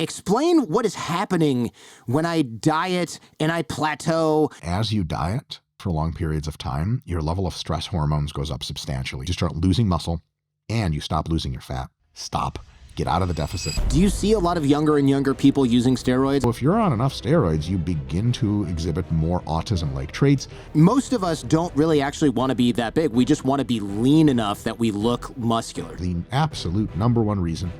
Explain what is happening when I diet and I plateau. As you diet for long periods of time, your level of stress hormones goes up substantially. You start losing muscle and you stop losing your fat. Stop. Get out of the deficit. Do you see a lot of younger and younger people using steroids? Well, if you're on enough steroids, you begin to exhibit more autism-like traits. Most of us don't really actually want to be that big. We just want to be lean enough that we look muscular. The absolute number one reason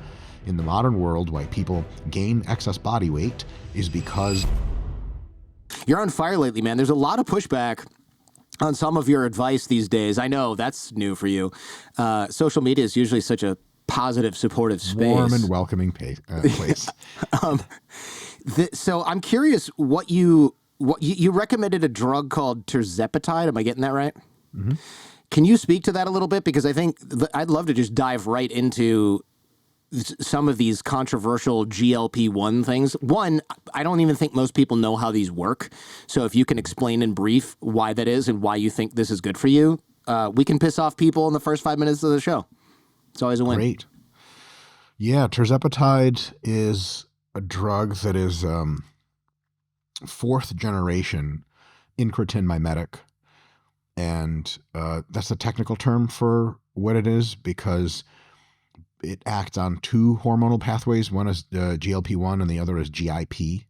in the modern world why people gain excess body weight is because... You're on fire lately, man. There's a lot of pushback on some of your advice these days. I know that's new for you. Social media is usually such a positive, supportive space. Warm and welcoming place. So I'm curious what you recommended a drug called tirzepatide. Am I getting that right? Mm-hmm. Can you speak to that a little bit? Because I think I'd love to just dive right into some of these controversial GLP-1 things. One, I don't even think most people know how these work. So if you can explain in brief why that is and why you think this is good for you, we can piss off people in the first 5 minutes of the show. It's always a win. Great. Yeah, tirzepatide is a drug that is fourth generation incretin mimetic. And that's a technical term for what it is because it acts on two hormonal pathways. One is GLP-1 and the other is GIP.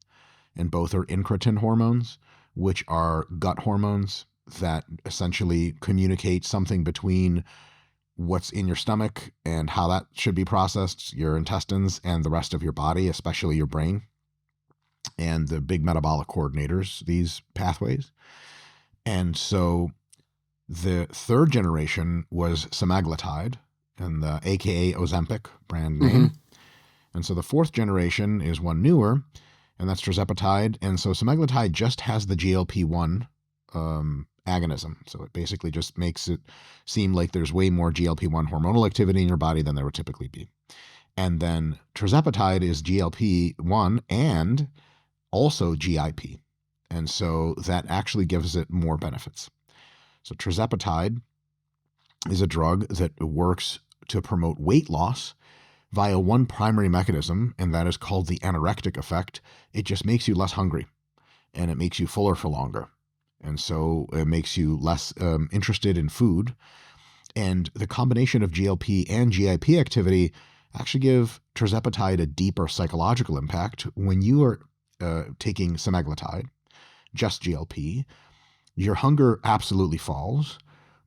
And both are incretin hormones, which are gut hormones that essentially communicate something between what's in your stomach and how that should be processed, your intestines and the rest of your body, especially your brain, and the big metabolic coordinators, these pathways. And so the third generation was semaglutide, and the AKA Ozempic brand name. Mm-hmm. And so the fourth generation is one newer, and that's tirzepatide. And so semaglutide just has the GLP-1 agonism. So it basically just makes it seem like there's way more GLP-1 hormonal activity in your body than there would typically be. And then tirzepatide is GLP-1 and also GIP. And so that actually gives it more benefits. So tirzepatide is a drug that works to promote weight loss via one primary mechanism, and that is called the anorectic effect. It just makes you less hungry, and it makes you fuller for longer. And so it makes you less interested in food. And the combination of GLP and GIP activity actually give tirzepatide a deeper psychological impact. When you are taking semaglutide, just GLP, your hunger absolutely falls,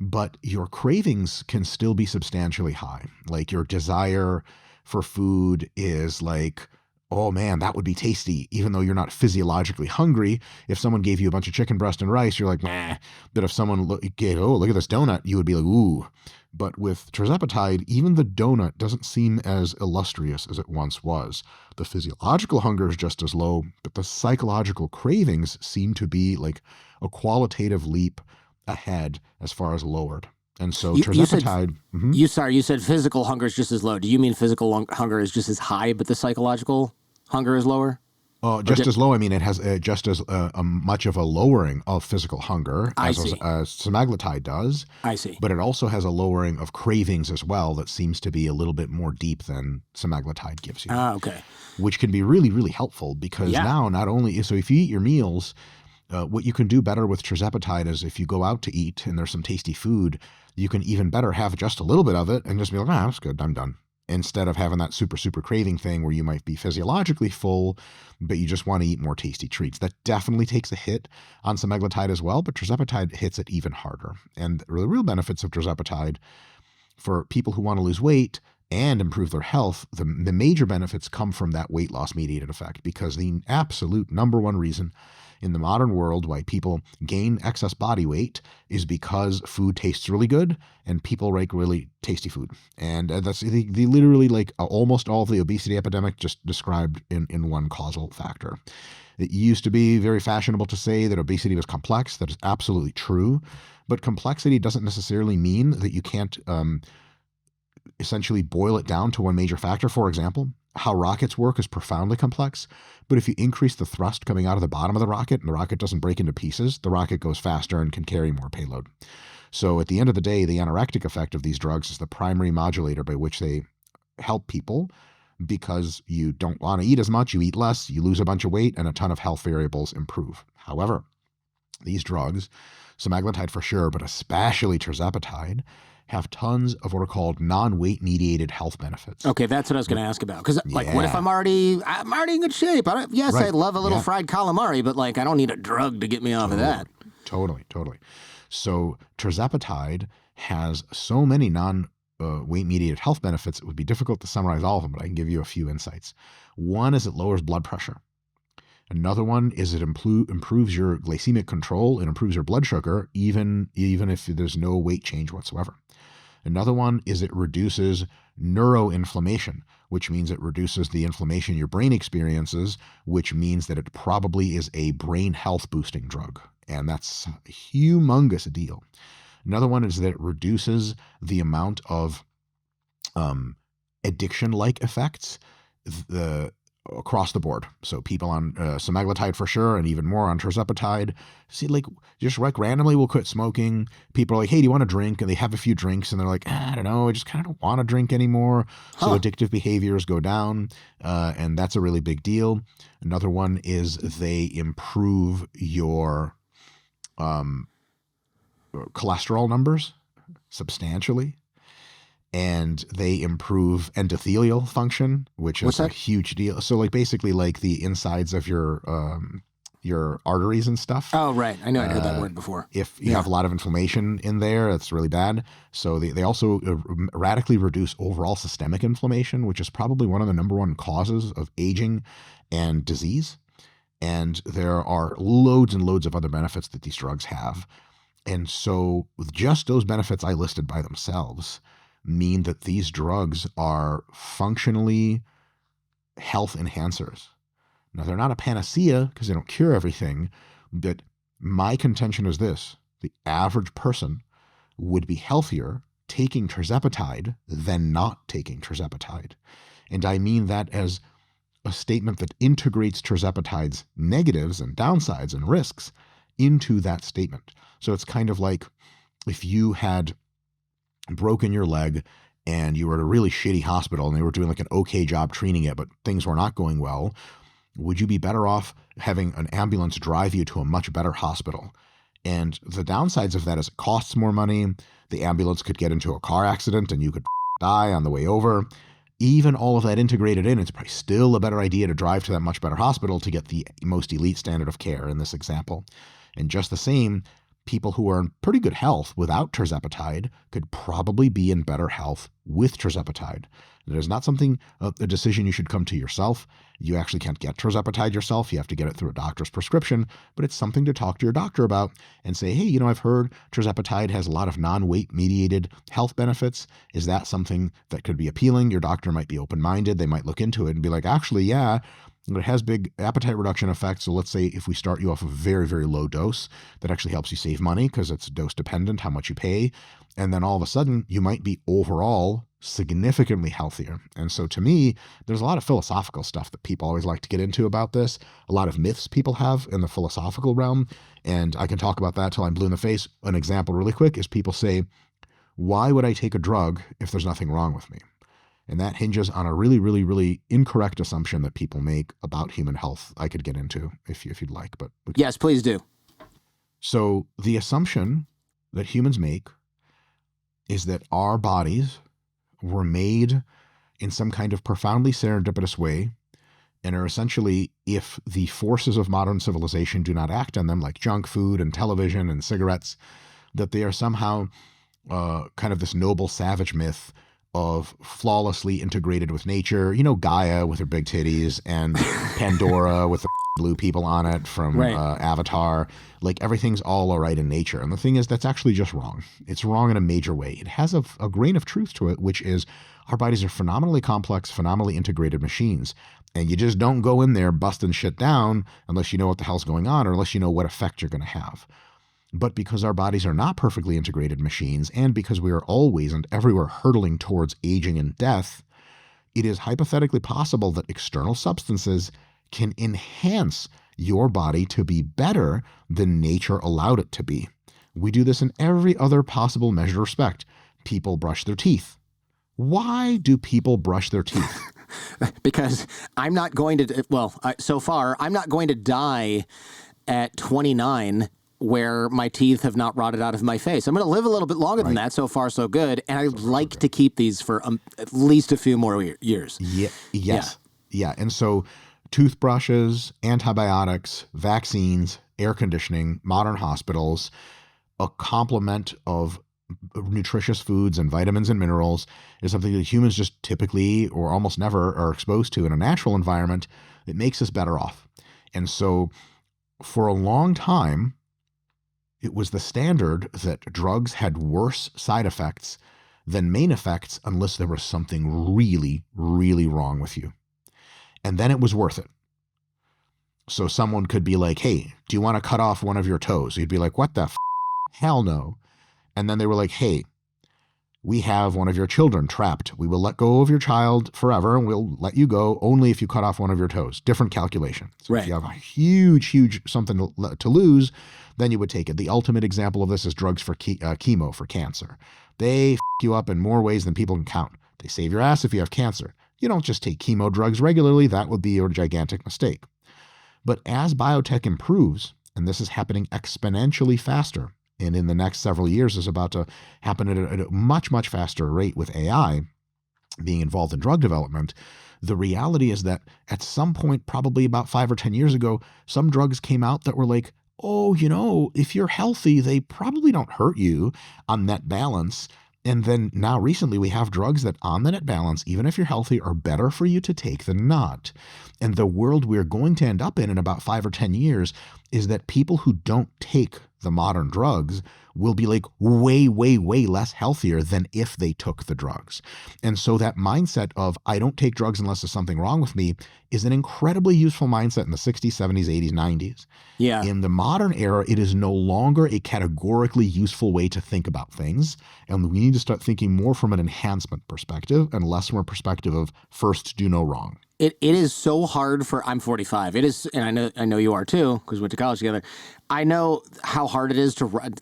but your cravings can still be substantially high. Like your desire for food is like, oh man, that would be tasty, even though you're not physiologically hungry. If someone gave you a bunch of chicken breast and rice, you're like, nah. But if someone look at this donut, you would be like, ooh. But with tirzepatide, even the donut doesn't seem as illustrious as it once was. The physiological hunger is just as low, but the psychological cravings seem to be like a qualitative leap ahead as far as lowered. And so tirzepatide... You said physical hunger is just as low. Do you mean physical hunger is just as high, but the psychological hunger is lower? Just as low. I mean, it has just as much of a lowering of physical hunger as semaglutide does. I see. But it also has a lowering of cravings as well that seems to be a little bit more deep than semaglutide gives you. Okay. Which can be really, really helpful because now not only... So if you eat your meals, what you can do better with tirzepatide is if you go out to eat and there's some tasty food, you can even better have just a little bit of it and just be like, that's good, I'm done. Instead of having that super, super craving thing where you might be physiologically full, but you just want to eat more tasty treats. That definitely takes a hit on semaglutide as well, but tirzepatide hits it even harder. And the real benefits of tirzepatide for people who want to lose weight and improve their health, the major benefits come from that weight loss mediated effect, because the absolute number one reason in the modern world why people gain excess body weight is because food tastes really good and people like really tasty food. And that's the literally like almost all of the obesity epidemic just described in one causal factor. It used to be very fashionable to say that obesity was complex. That is absolutely true. But complexity doesn't necessarily mean that you can't essentially boil it down to one major factor. For example, how rockets work is profoundly complex, but if you increase the thrust coming out of the bottom of the rocket and the rocket doesn't break into pieces, the rocket goes faster and can carry more payload. So at the end of the day, the anorectic effect of these drugs is the primary modulator by which they help people because you don't want to eat as much, you eat less, you lose a bunch of weight, and a ton of health variables improve. However, these drugs, semaglutide for sure, but especially tirzepatide, have tons of what are called non-weight mediated health benefits. Okay, that's what I was going to ask about. Because, like, what if Yeah. I'm already in good shape? Yes, Right. I love a little Yeah. fried calamari, but, like, I don't need a drug to get me off of that. Totally. So tirzepatide has so many non-weight mediated health benefits, it would be difficult to summarize all of them, but I can give you a few insights. One is it lowers blood pressure. Another one is it improves your glycemic control and improves your blood sugar, even if there's no weight change whatsoever. Another one is it reduces neuroinflammation, which means it reduces the inflammation your brain experiences, which means that it probably is a brain health boosting drug. And that's a humongous deal. Another one is that it reduces the amount of addiction-like effects across the board. So people on semaglutide for sure, and even more on tirzepatide, see, like, just like randomly will quit smoking. People are like, hey, do you want to drink? And they have a few drinks and they're like, I don't know, I just kind of don't want to drink anymore. So addictive behaviors go down, and that's a really big deal. Another one is they improve your cholesterol numbers substantially. And they improve endothelial function, which is a huge deal. So, like, basically, like the insides of your arteries and stuff. Oh, right. I know I'd heard that word before. If you have a lot of inflammation in there, that's really bad. So they also radically reduce overall systemic inflammation, which is probably one of the number one causes of aging and disease. And there are loads and loads of other benefits that these drugs have. And so with just those benefits I listed by themselves mean that these drugs are functionally health enhancers. Now, they're not a panacea because they don't cure everything, but my contention is this: the average person would be healthier taking tirzepatide than not taking tirzepatide. And I mean that as a statement that integrates tirzepatide's negatives and downsides and risks into that statement. So it's kind of like if you had broken your leg and you were at a really shitty hospital and they were doing like an okay job treating it, but things were not going well, would you be better off having an ambulance drive you to a much better hospital? And the downsides of that is it costs more money. The ambulance could get into a car accident and you could die on the way over. Even all of that integrated in, it's probably still a better idea to drive to that much better hospital to get the most elite standard of care in this example. And just the same, people who are in pretty good health without tirzepatide could probably be in better health with tirzepatide. It is not something, a decision you should come to yourself. You actually can't get tirzepatide yourself. You have to get it through a doctor's prescription, but it's something to talk to your doctor about and say, hey, I've heard tirzepatide has a lot of non-weight mediated health benefits. Is that something that could be appealing? Your doctor might be open-minded. They might look into it and be like, actually, yeah, it has big appetite reduction effects. So let's say if we start you off a very, very low dose, that actually helps you save money because it's dose dependent, how much you pay. And then all of a sudden you might be overall significantly healthier. And so to me, there's a lot of philosophical stuff that people always like to get into about this. A lot of myths people have in the philosophical realm. And I can talk about that till I'm blue in the face. An example really quick is people say, why would I take a drug if there's nothing wrong with me? And that hinges on a really, really, really incorrect assumption that people make about human health. I could get into if you'd like, but yes, please do. So the assumption that humans make is that our bodies were made in some kind of profoundly serendipitous way and are essentially, if the forces of modern civilization do not act on them, like junk food and television and cigarettes, that they are somehow kind of this noble savage myth of flawlessly integrated with nature. Gaia with her big titties and Pandora with the blue people on it from Avatar. Like everything's all right in nature. And the thing is, that's actually just wrong. It's wrong in a major way. It has a grain of truth to it, which is our bodies are phenomenally complex, phenomenally integrated machines. And you just don't go in there busting shit down unless you know what the hell's going on or unless you know what effect you're going to have. But because our bodies are not perfectly integrated machines, and because we are always and everywhere hurtling towards aging and death, it is hypothetically possible that external substances can enhance your body to be better than nature allowed it to be. We do this in every other possible measured respect. People brush their teeth. Why do people brush their teeth? because I'm not going to, so far, I'm not going to die at 29 where my teeth have not rotted out of my face. I'm going to live a little bit longer than that. So far, so good. And I'd like to keep these for at least a few more years. Yeah. Yes. Yeah. And so toothbrushes, antibiotics, vaccines, air conditioning, modern hospitals, a complement of nutritious foods and vitamins and minerals is something that humans just typically or almost never are exposed to in a natural environment. It makes us better off. And so for a long time, it was the standard that drugs had worse side effects than main effects unless there was something really, really wrong with you. And then it was worth it. So someone could be like, hey, do you want to cut off one of your toes? You'd be like, what the f? Hell no. And then they were like, hey, we have one of your children trapped. We will let go of your child forever, and we'll let you go only if you cut off one of your toes. Different calculation. So if you have a huge something to lose, then you would take it. The ultimate example of this is drugs for chemo for cancer. They f you up in more ways than people can count. They save your ass if you have cancer. You don't just take chemo drugs regularly. That would be your gigantic mistake. But as biotech improves, and this is happening exponentially faster, and in the next several years is about to happen at a much, much faster rate with AI being involved in drug development, the reality is that at some point, probably about 5 or 10 years ago, some drugs came out that were like, oh, if you're healthy, they probably don't hurt you on net balance. And then now recently we have drugs that on the net balance, even if you're healthy, are better for you to take than not. And the world we're going to end up in about 5 or 10 years is that people who don't take the modern drugs will be like way, way, way less healthier than if they took the drugs. And so that mindset of I don't take drugs unless there's something wrong with me is an incredibly useful mindset in the 60s, 70s, 80s, 90s. Yeah. In the modern era, it is no longer a categorically useful way to think about things. And we need to start thinking more from an enhancement perspective and less from a perspective of first do no wrong. It is so hard I'm 45. It is, and I know you are too, because we went to college together. I know how hard it is to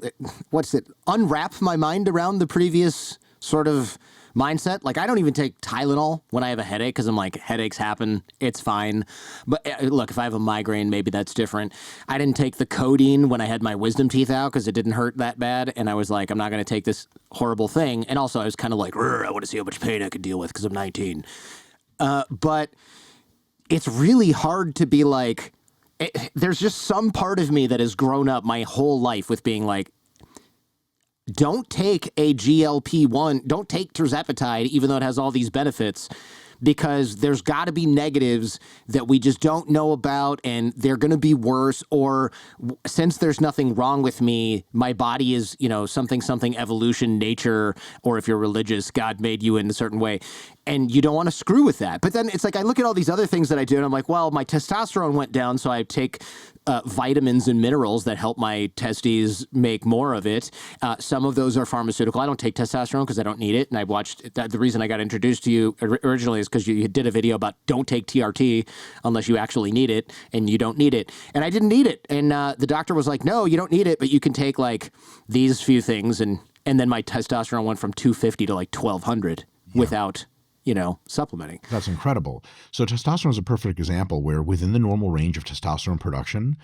unwrap my mind around the previous sort of mindset. Like I don't even take Tylenol when I have a headache because I'm like, headaches happen, it's fine. But look, if I have a migraine, maybe that's different. I didn't take the codeine when I had my wisdom teeth out because it didn't hurt that bad, and I was like, I'm not going to take this horrible thing. And also, I was kind of like, I want to see how much pain I could deal with because I'm 19. But it's really hard to be like, there's just some part of me that has grown up my whole life with being like, don't take a GLP-1, don't take tirzepatide, even though it has all these benefits, because there's got to be negatives that we just don't know about, and they're going to be worse. Or since there's nothing wrong with me, my body is, something evolution, nature, or if you're religious, God made you in a certain way. And you don't want to screw with that. But then it's like I look at all these other things that I do, and I'm like, well, my testosterone went down, so I take vitamins and minerals that help my testes make more of it. Some of those are pharmaceutical. I don't take testosterone because I don't need it. And I watched that. The reason I got introduced to you originally is because you did a video about don't take TRT unless you actually need it, and you don't need it. And I didn't need it. And the doctor was like, no, you don't need it, but you can take like these few things. And then my testosterone went from 250 to like 1200 without supplementing. That's incredible. So testosterone is a perfect example where within the normal range of testosterone production,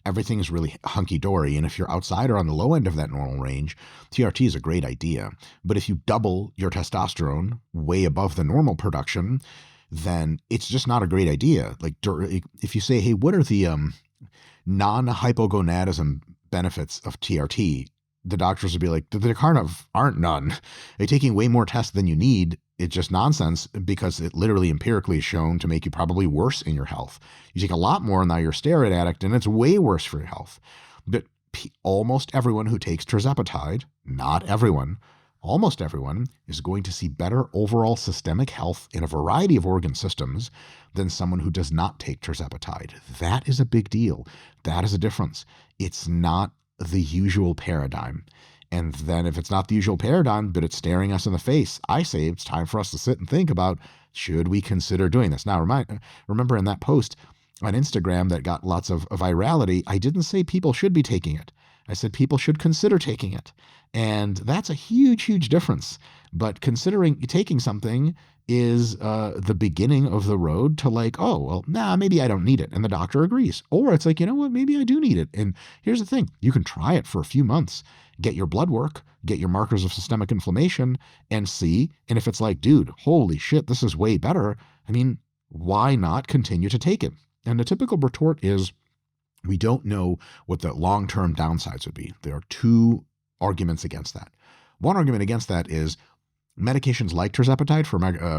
everything is really hunky-dory. And if you're outside or on the low end of that normal range, TRT is a great idea. But if you double your testosterone way above the normal production, then it's just not a great idea. Like if you say, hey, what are the non-hypogonadism benefits of TRT? The doctors would be like, there kind of aren't none. They're taking way more tests than you need. It's just nonsense because it literally empirically is shown to make you probably worse in your health. You take a lot more and now you're a steroid addict and it's way worse for your health. But almost everyone who takes tirzepatide, not everyone, almost everyone is going to see better overall systemic health in a variety of organ systems than someone who does not take tirzepatide. That is a big deal. That is a difference. It's not the usual paradigm. And then if it's not the usual paradigm, but it's staring us in the face, I say it's time for us to sit and think about, should we consider doing this? Now, remember in that post on Instagram that got lots of virality, I didn't say people should be taking it. I said people should consider taking it. And that's a huge, huge difference. But considering taking something is the beginning of the road to like, oh, well, nah, maybe I don't need it. And the doctor agrees. Or it's like, you know what, maybe I do need it. And here's the thing, you can try it for a few months, get your blood work, get your markers of systemic inflammation and see. And if it's like, dude, holy shit, this is way better. I mean, why not continue to take it? And the typical retort is, we don't know what the long-term downsides would be. There are two arguments against that. One argument against that is medications like tirzepatide,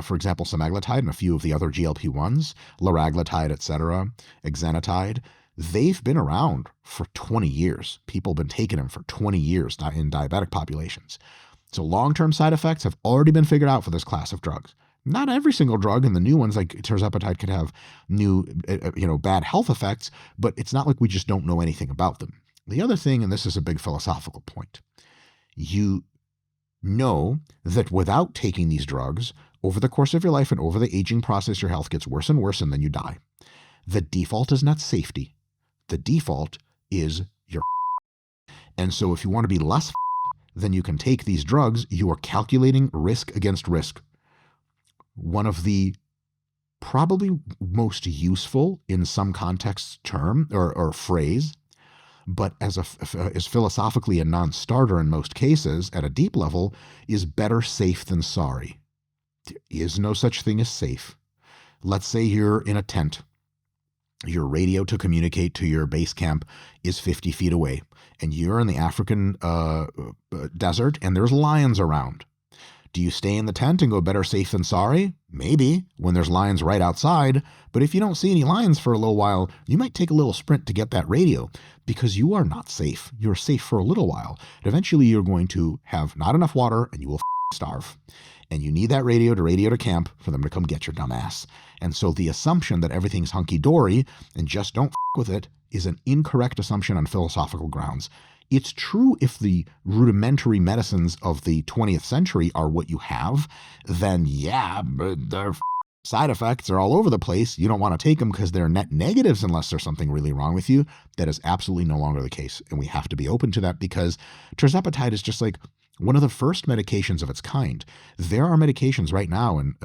for example, semaglutide and a few of the other GLP-1s, liraglutide, etc., exenatide, they've been around for 20 years. People have been taking them for 20 years in diabetic populations. So long-term side effects have already been figured out for this class of drugs. Not every single drug, and the new ones like tirzepatide could have new, bad health effects, but it's not like we just don't know anything about them. The other thing, and this is a big philosophical point, you know that without taking these drugs, over the course of your life and over the aging process, your health gets worse and worse, and then you die. The default is not safety. The default is your. And so if you want to be less then you can take these drugs. You are calculating risk against risk. One of the probably most useful in some contexts term or phrase, but as philosophically a non-starter in most cases at a deep level, is better safe than sorry. There is no such thing as safe. Let's say you're in a tent. Your radio to communicate to your base camp is 50 feet away, and you're in the African desert and there's lions around. Do you stay in the tent and go better safe than sorry? Maybe, when there's lions right outside. But if you don't see any lions for a little while, you might take a little sprint to get that radio because you are not safe. You're safe for a little while. And eventually you're going to have not enough water and you will starve. And you need that radio to camp for them to come get your dumb ass. And so the assumption that everything's hunky-dory and just don't with it is an incorrect assumption on philosophical grounds. It's true if the rudimentary medicines of the 20th century are what you have, then yeah, but their side effects are all over the place. You don't want to take them because they're net negatives unless there's something really wrong with you. That is absolutely no longer the case. And we have to be open to that because tirzepatide is just like one of the first medications of its kind. There are medications right now in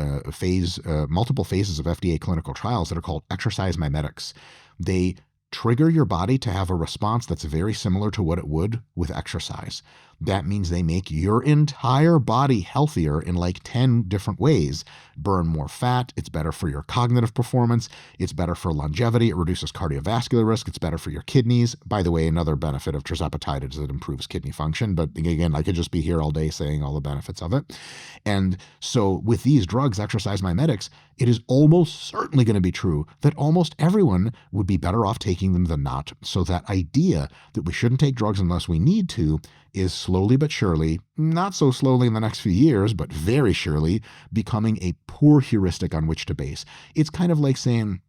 multiple phases of FDA clinical trials that are called exercise mimetics. They trigger your body to have a response that's very similar to what it would with exercise. That means they make your entire body healthier in like 10 different ways. Burn more fat. It's better for your cognitive performance. It's better for longevity. It reduces cardiovascular risk. It's better for your kidneys. By the way, another benefit of tirzepatide is it improves kidney function. But again, I could just be here all day saying all the benefits of it. And so with these drugs, exercise mimetics, it is almost certainly going to be true that almost everyone would be better off taking them than not. So that idea that we shouldn't take drugs unless we need to is slowly but surely, not so slowly in the next few years, but very surely becoming a poor heuristic on which to base. It's kind of like saying,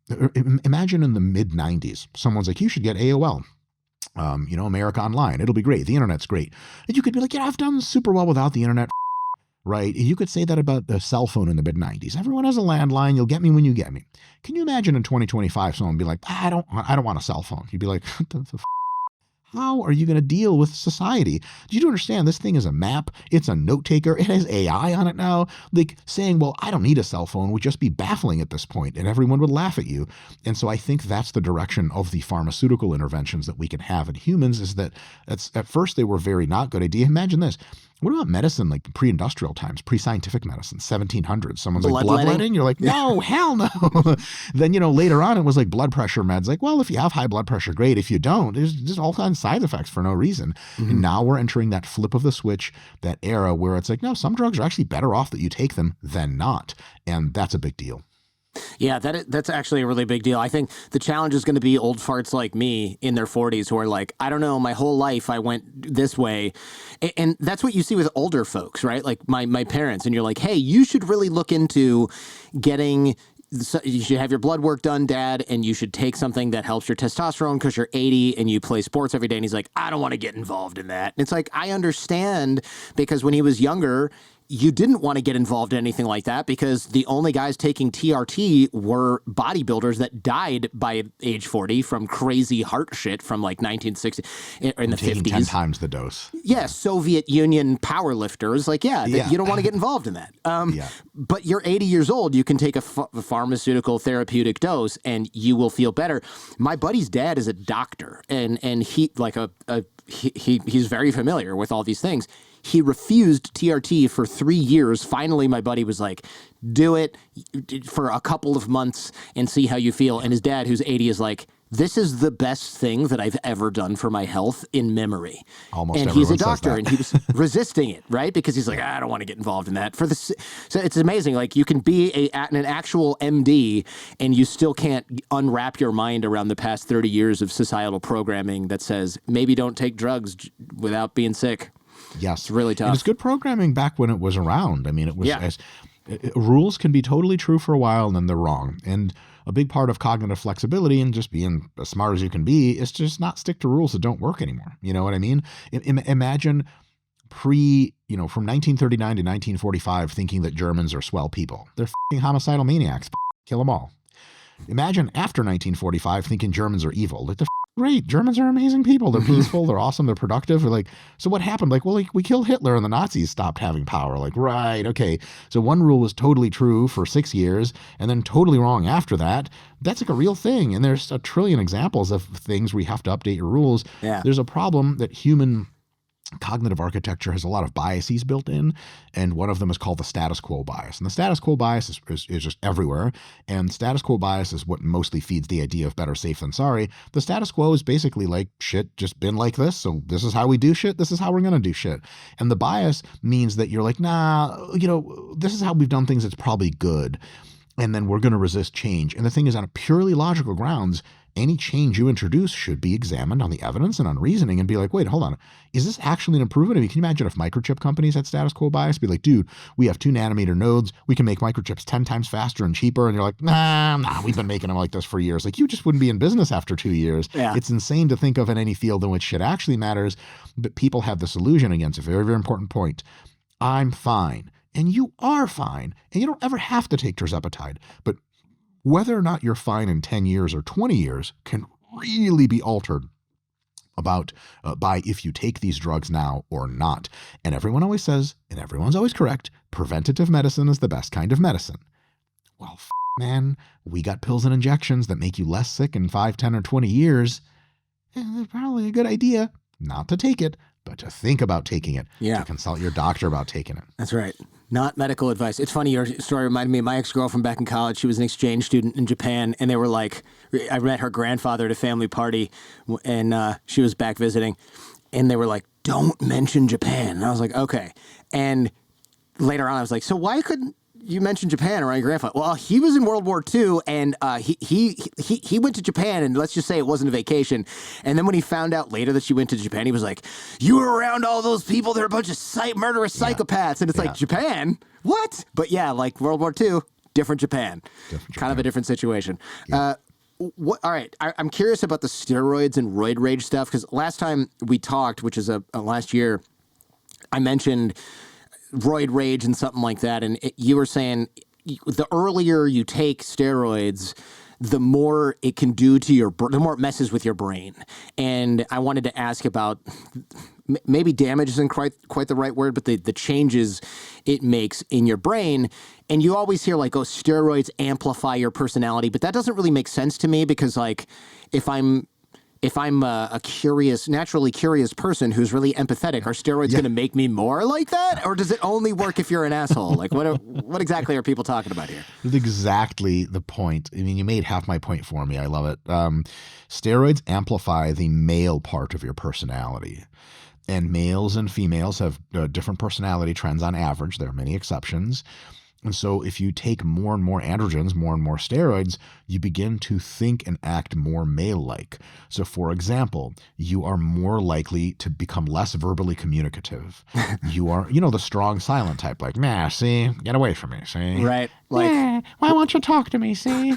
imagine in the mid-90s, someone's like, you should get AOL. America Online. It'll be great. The internet's great. And you could be like, yeah, I've done super well without the internet. Right? You could say that about the cell phone in the mid-90s. Everyone has a landline. You'll get me when you get me. Can you imagine in 2025 someone be like, I don't want a cell phone? You'd be like, what the how are you going to deal with society? Do you understand this thing is a map? It's a note taker. It has AI on it now. Like saying, well, I don't need a cell phone would just be baffling at this point, and everyone would laugh at you. And so I think that's the direction of the pharmaceutical interventions that we can have in humans is that at first they were very not good idea. Imagine this. What about medicine like pre-industrial times, pre-scientific medicine, 1700s? Someone's like, bloodletting? You're like, no, hell no. Then, later on it was like blood pressure meds. Like, well, if you have high blood pressure, great. If you don't, there's just all kinds of side effects for no reason. Mm-hmm. And now we're entering that flip of the switch, that era where it's like, no, some drugs are actually better off that you take them than not. And that's a big deal. Yeah, that's actually a really big deal. I think the challenge is going to be old farts like me in their 40s who are like, I don't know, my whole life I went this way. And that's what you see with older folks, right? Like my parents. And you're like, hey, you should really look into getting... You should have your blood work done, Dad, and you should take something that helps your testosterone because you're 80 and you play sports every day. And he's like, I don't want to get involved in that. And it's like, I understand because when he was younger, you didn't want to get involved in anything like that because the only guys taking TRT were bodybuilders that died by age 40 from crazy heart shit from like 1960 in the taking 50s. 10 times the dose. Yeah, Soviet Union power lifters. Like, you don't want to get involved in that. But you're 80 years old. You can take a pharmaceutical therapeutic dose and you will feel better. My buddy's dad is a doctor, and he like he's very familiar with all these things. He refused TRT for 3 years. Finally, my buddy was like, do it for a couple of months and see how you feel. And his dad, who's 80, is like, this is the best thing that I've ever done for my health in memory. Almost and everyone he's a doctor, says that. and he was resisting it, right? Because he's like, I don't want to get involved in that. So it's amazing. Like, you can be an actual MD, and you still can't unwrap your mind around the past 30 years of societal programming that says maybe don't take drugs without being sick. Yes. It's really tough. And it's good programming back when it was around. I mean, it was rules can be totally true for a while and then they're wrong. And a big part of cognitive flexibility and just being as smart as you can be is just not stick to rules that don't work anymore. You know what I mean? Imagine from 1939 to 1945 thinking that Germans are swell people. They're f***ing homicidal maniacs. Kill them all. Imagine after 1945 thinking Germans are evil. Like, they're great. Germans are amazing people. They're peaceful. They're awesome. They're productive. They're like, so what happened? Like, well, we killed Hitler and the Nazis stopped having power. Like, right. Okay. So one rule was totally true for 6 years and then totally wrong after that. That's like a real thing. And there's a trillion examples of things where you have to update your rules. Yeah. There's a problem that human cognitive architecture has a lot of biases built in, and one of them is called the status quo bias. And the status quo bias is just everywhere, and status quo bias is what mostly feeds the idea of better safe than sorry. The status quo is basically like, shit just been like this, so this is how we do shit, this is how we're going to do shit. And the bias means that you're like, nah, this is how we've done things, it's probably good, and then we're going to resist change. And the thing is, on a purely logical grounds, any change you introduce should be examined on the evidence and on reasoning and be like, wait, hold on. Is this actually an improvement? I mean, can you imagine if microchip companies had status quo bias? Be like, dude, we have 2 nanometer nodes. We can make microchips 10 times faster and cheaper. And you're like, nah, we've been making them like this for years. Like, you just wouldn't be in business after 2 years. Yeah. It's insane to think of in any field in which shit actually matters. But people have this illusion against a very, very important point. I'm fine. And you are fine. And you don't ever have to take tirzepatide. But whether or not you're fine in 10 years or 20 years can really be altered by if you take these drugs now or not. And everyone always says, and everyone's always correct, preventative medicine is the best kind of medicine. Well, man, we got pills and injections that make you less sick in 5, 10, or 20 years. It's probably a good idea not to take it, but to think about taking it, to consult your doctor about taking it. That's right. Not medical advice. It's funny, your story reminded me of my ex-girlfriend back in college. She was an exchange student in Japan, and they were like, I met her grandfather at a family party, and she was back visiting, and they were like, don't mention Japan. And I was like, okay. And later on, I was like, so why couldn't you mention Japan around your grandfather? Well, he was in World War II, and he went to Japan, and let's just say it wasn't a vacation. And then when he found out later that she went to Japan, he was like, you were around all those people, they're a bunch of murderous psychopaths. And it's like, Japan? What? But yeah, like World War II, different Japan. Kind of a different situation. Yeah. All right, I'm curious about the steroids and roid rage stuff, because last time we talked, which is last year, I mentioned roid rage and something like that, and you were saying the earlier you take steroids, the more it can do to the more it messes with your brain. And I wanted to ask about, maybe damage isn't quite the right word, but the changes it makes in your brain. And you always hear like, oh, steroids amplify your personality, but that doesn't really make sense to me, because like if I'm a naturally curious person who's really empathetic, are steroids going to make me more like that? Or does it only work if you're an asshole? Like, what exactly are people talking about here? That's exactly the point. I mean, you made half my point for me. I love it. Steroids amplify the male part of your personality. And males and females have different personality trends on average. There are many exceptions. And so if you take more and more androgens, more and more steroids, you begin to think and act more male-like. So for example, you are more likely to become less verbally communicative. You are, the strong silent type, like, nah, see, get away from me, see? Right. Like, why won't you talk to me, see?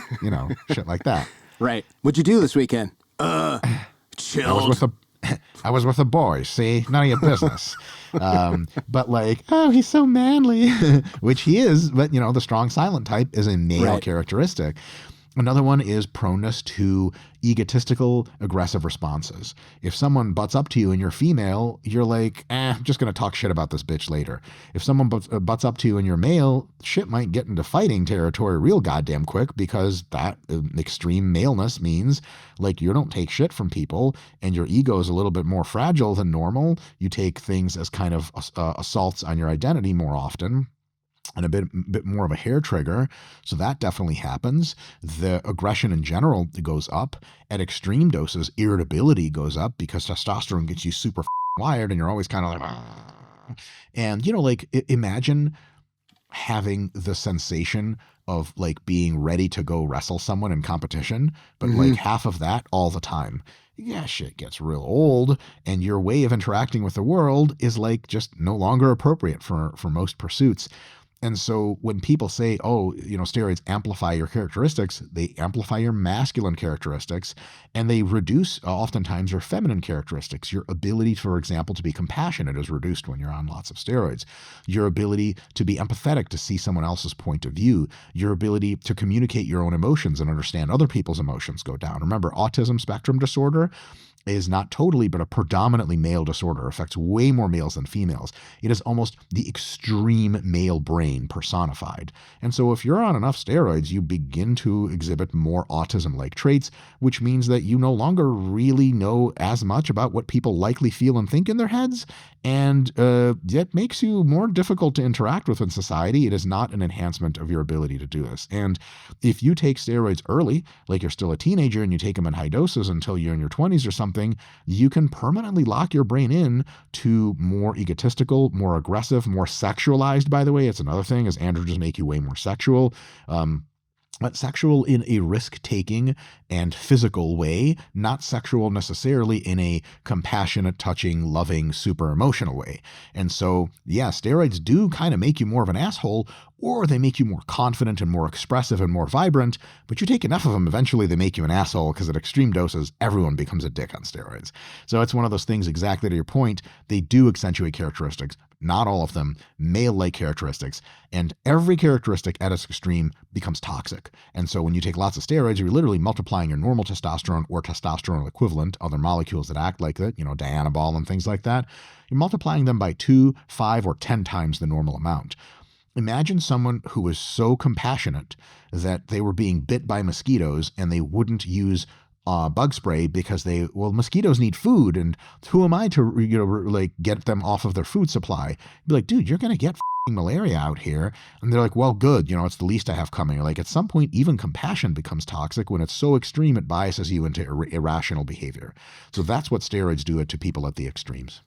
Shit like that. Right. What'd you do this weekend? Chilled. I was with a boy, see? None of your business. But like, oh, he's so manly, which he is. But, you know, the strong silent type is a male characteristic. Another one is proneness to egotistical, aggressive responses. If someone butts up to you and you're female, you're like, I'm just going to talk shit about this bitch later. If someone butts up to you and you're male, shit might get into fighting territory real goddamn quick, because that extreme maleness means like you don't take shit from people and your ego is a little bit more fragile than normal. You take things as kind of assaults on your identity more often, and a bit more of a hair trigger. So that definitely happens. The aggression in general goes up. At extreme doses, irritability goes up because testosterone gets you super wired and you're always kind of like, "Argh." And, you know, like imagine having the sensation of like being ready to go wrestle someone in competition, but like half of that all the time. Yeah, shit gets real old, and your way of interacting with the world is like just no longer appropriate for most pursuits. And so when people say, oh, you know, steroids amplify your characteristics, they amplify your masculine characteristics, and they reduce oftentimes your feminine characteristics. Your ability, for example, to be compassionate is reduced when you're on lots of steroids. Your ability to be empathetic, to see someone else's point of view. Your ability to communicate your own emotions and understand other people's emotions go down. Remember, autism spectrum disorder is not totally, but a predominantly male disorder, affects way more males than females. It is almost the extreme male brain personified. And so if you're on enough steroids, you begin to exhibit more autism-like traits, which means that you no longer really know as much about what people likely feel and think in their heads. And that makes you more difficult to interact with in society. It is not an enhancement of your ability to do this. And if you take steroids early, like you're still a teenager and you take them in high doses until you're in your 20s or something, you can permanently lock your brain in to more egotistical, more aggressive, more sexualized, by the way. It's another thing, is androgens make you way more sexual. But sexual in a risk-taking and physical way, not sexual necessarily in a compassionate, touching, loving, super emotional way. And so, yeah, steroids do kind of make you more of an asshole, or they make you more confident and more expressive and more vibrant, but you take enough of them, eventually they make you an asshole, because at extreme doses, everyone becomes a dick on steroids. So it's one of those things, exactly to your point, they do accentuate characteristics, not all of them, male-like characteristics, and every characteristic at its extreme becomes toxic. And so when you take lots of steroids, you're literally multiplying your normal testosterone or testosterone equivalent, other molecules that act like that, you know, dianabol and things like that. You're multiplying them by 2, 5, or 10 times the normal amount. Imagine someone who was so compassionate that they were being bit by mosquitoes and they wouldn't use bug spray because mosquitoes need food, and who am I to, you know, like get them off of their food supply? Be like, dude, you're gonna get malaria out here. And they're like, well, good, you know, it's the least I have coming. Like at some point, even compassion becomes toxic when it's so extreme it biases you into irrational behavior. So that's what steroids do it to people at the extremes.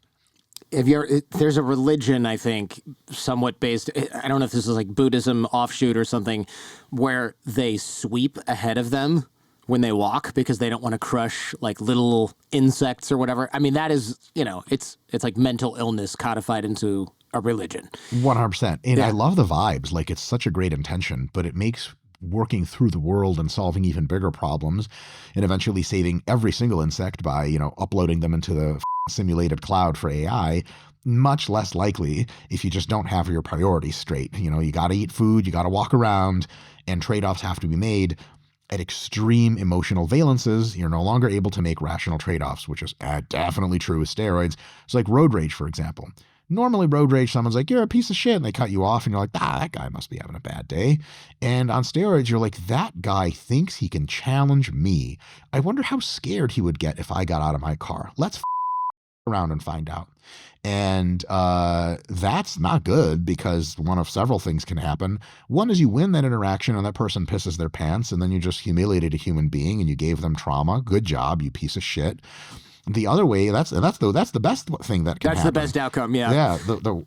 There's a religion, I think, somewhat based, I don't know if this is like Buddhism offshoot or something, where they sweep ahead of them when they walk because they don't want to crush like little insects or whatever. I mean, that is, you know, it's like mental illness codified into a religion. 100%. And I love the vibes. Like, it's such a great intention, but it makes working through the world and solving even bigger problems and eventually saving every single insect by, you know, uploading them into the simulated cloud for AI much less likely if you just don't have your priorities straight. You know, you got to eat food, you got to walk around, and trade-offs have to be made. At extreme emotional valences, you're no longer able to make rational trade-offs, which is definitely true with steroids. It's like road rage, for example. Normally, road rage, someone's like, you're a piece of shit, and they cut you off, and you're like, that guy must be having a bad day. And on steroids, you're like, that guy thinks he can challenge me. I wonder how scared he would get if I got out of my car. Let's around and find out. And that's not good, because one of several things can happen. One is you win that interaction and that person pisses their pants, and then you just humiliated a human being and you gave them trauma. Good job, you piece of shit. The other way, that's the best thing that can happen. That's the best outcome, yeah. Yeah,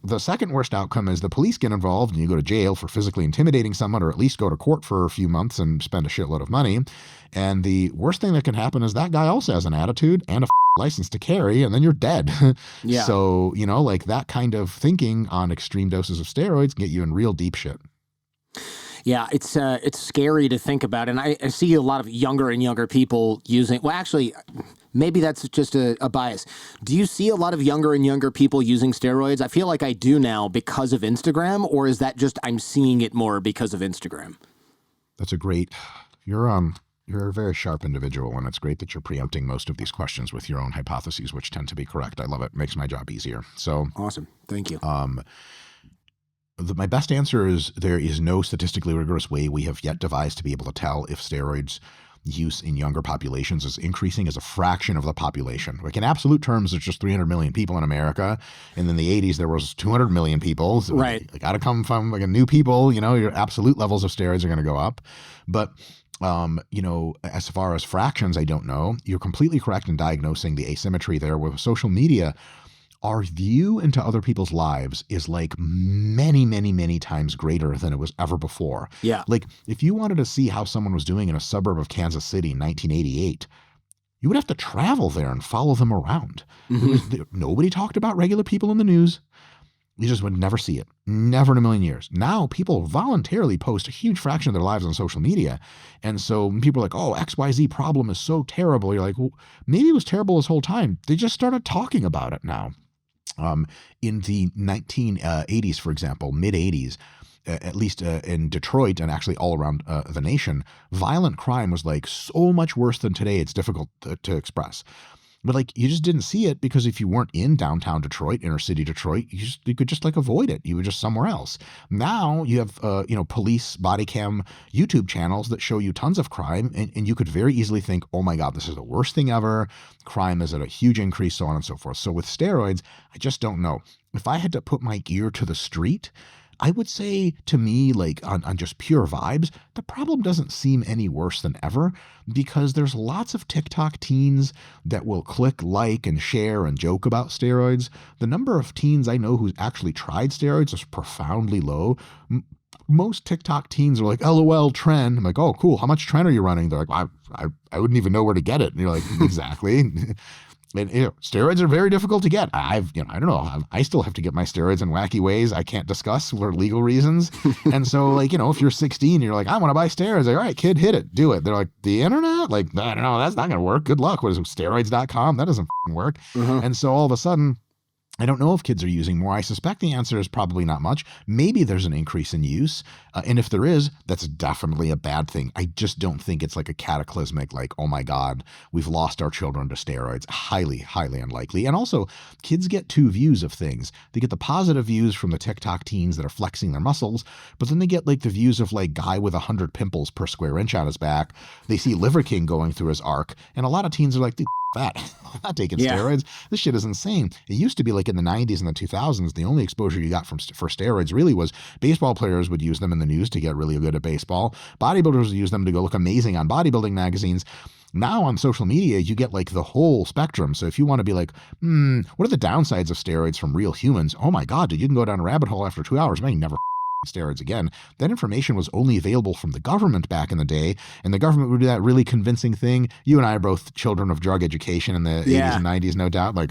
the second worst outcome is the police get involved and you go to jail for physically intimidating someone, or at least go to court for a few months and spend a shitload of money. And the worst thing that can happen is that guy also has an attitude and a license to carry, and then you're dead. Yeah. So, you know, like that kind of thinking on extreme doses of steroids can get you in real deep shit. Yeah, it's scary to think about. And I see a lot of younger and younger people using, well, actually, Maybe that's just a bias. Do you see a lot of younger and younger people using steroids? I feel like I do now because of Instagram, or is that just I'm seeing it more because of Instagram? That's a great. You're a very sharp individual, and it's great that you're preempting most of these questions with your own hypotheses, which tend to be correct. I love it. Makes my job easier. So awesome. Thank you. My best answer is there is no statistically rigorous way we have yet devised to be able to tell if steroids use in younger populations is increasing as a fraction of the population. Like in absolute terms, there's just 300 million people in America. And in the 80s, there was 200 million people. So right. Got to come from like a new people, your absolute levels of steroids are going to go up. But, as far as fractions, I don't know. You're completely correct in diagnosing the asymmetry there with social media. Our view into other people's lives is like many, many, many times greater than it was ever before. Yeah. Like if you wanted to see how someone was doing in a suburb of Kansas City in 1988, you would have to travel there and follow them around. Nobody talked about regular people in the news. You just would never see it. Never in a million years. Now people voluntarily post a huge fraction of their lives on social media. And so people are like, oh, XYZ problem is so terrible. You're like, well, maybe it was terrible this whole time. They just started talking about it now. In the 1980s, for example, mid-80s, at least in Detroit and actually all around the nation, violent crime was like so much worse than today. It's difficult to express. But like you just didn't see it because if you weren't in downtown Detroit, inner city Detroit, you could just like avoid it. You were just somewhere else. Now you have police body cam YouTube channels that show you tons of crime, and you could very easily think, oh my God, this is the worst thing ever. Crime is at a huge increase, so on and so forth. So with steroids, I just don't know. If I had to put my ear to the street, I would say to me, like on just pure vibes, the problem doesn't seem any worse than ever because there's lots of TikTok teens that will click like and share and joke about steroids. The number of teens I know who's actually tried steroids is profoundly low. Most TikTok teens are like, LOL, tren. I'm like, oh, cool. How much tren are you running? They're like, I wouldn't even know where to get it. And you're like, exactly. And steroids are very difficult to get. I don't know. I still have to get my steroids in wacky ways I can't discuss for legal reasons. And so, like, if you're 16 and you're like, I want to buy steroids, like, all right, kid, hit it, do it. They're like, the internet? Like, I don't know, that's not going to work. Good luck. What is it, steroids.com? That doesn't work. And so all of a sudden, I don't know if kids are using more. I suspect the answer is probably not much. Maybe there's an increase in use. And if there is, that's definitely a bad thing. I just don't think it's like a cataclysmic, like, oh my God, we've lost our children to steroids. Highly, highly unlikely. And also, kids get two views of things. They get the positive views from the TikTok teens that are flexing their muscles, but then they get like the views of like guy with 100 pimples per square inch on his back. They see Liver King going through his arc. And a lot of teens are like, dude, that. I'm not taking steroids. This shit is insane. It used to be like in the 90s and the 2000s, the only exposure you got for steroids really was baseball players would use them in the news to get really good at baseball. Bodybuilders would use them to go look amazing on bodybuilding magazines. Now on social media, you get like the whole spectrum. So if you want to be like, what are the downsides of steroids from real humans? Oh my God, dude, you can go down a rabbit hole after 2 hours. Man, you never steroids again. That information was only available from the government back in the day, and the government would do that really convincing thing. You and I are both children of drug education in the 80s and 90s, no doubt. Like,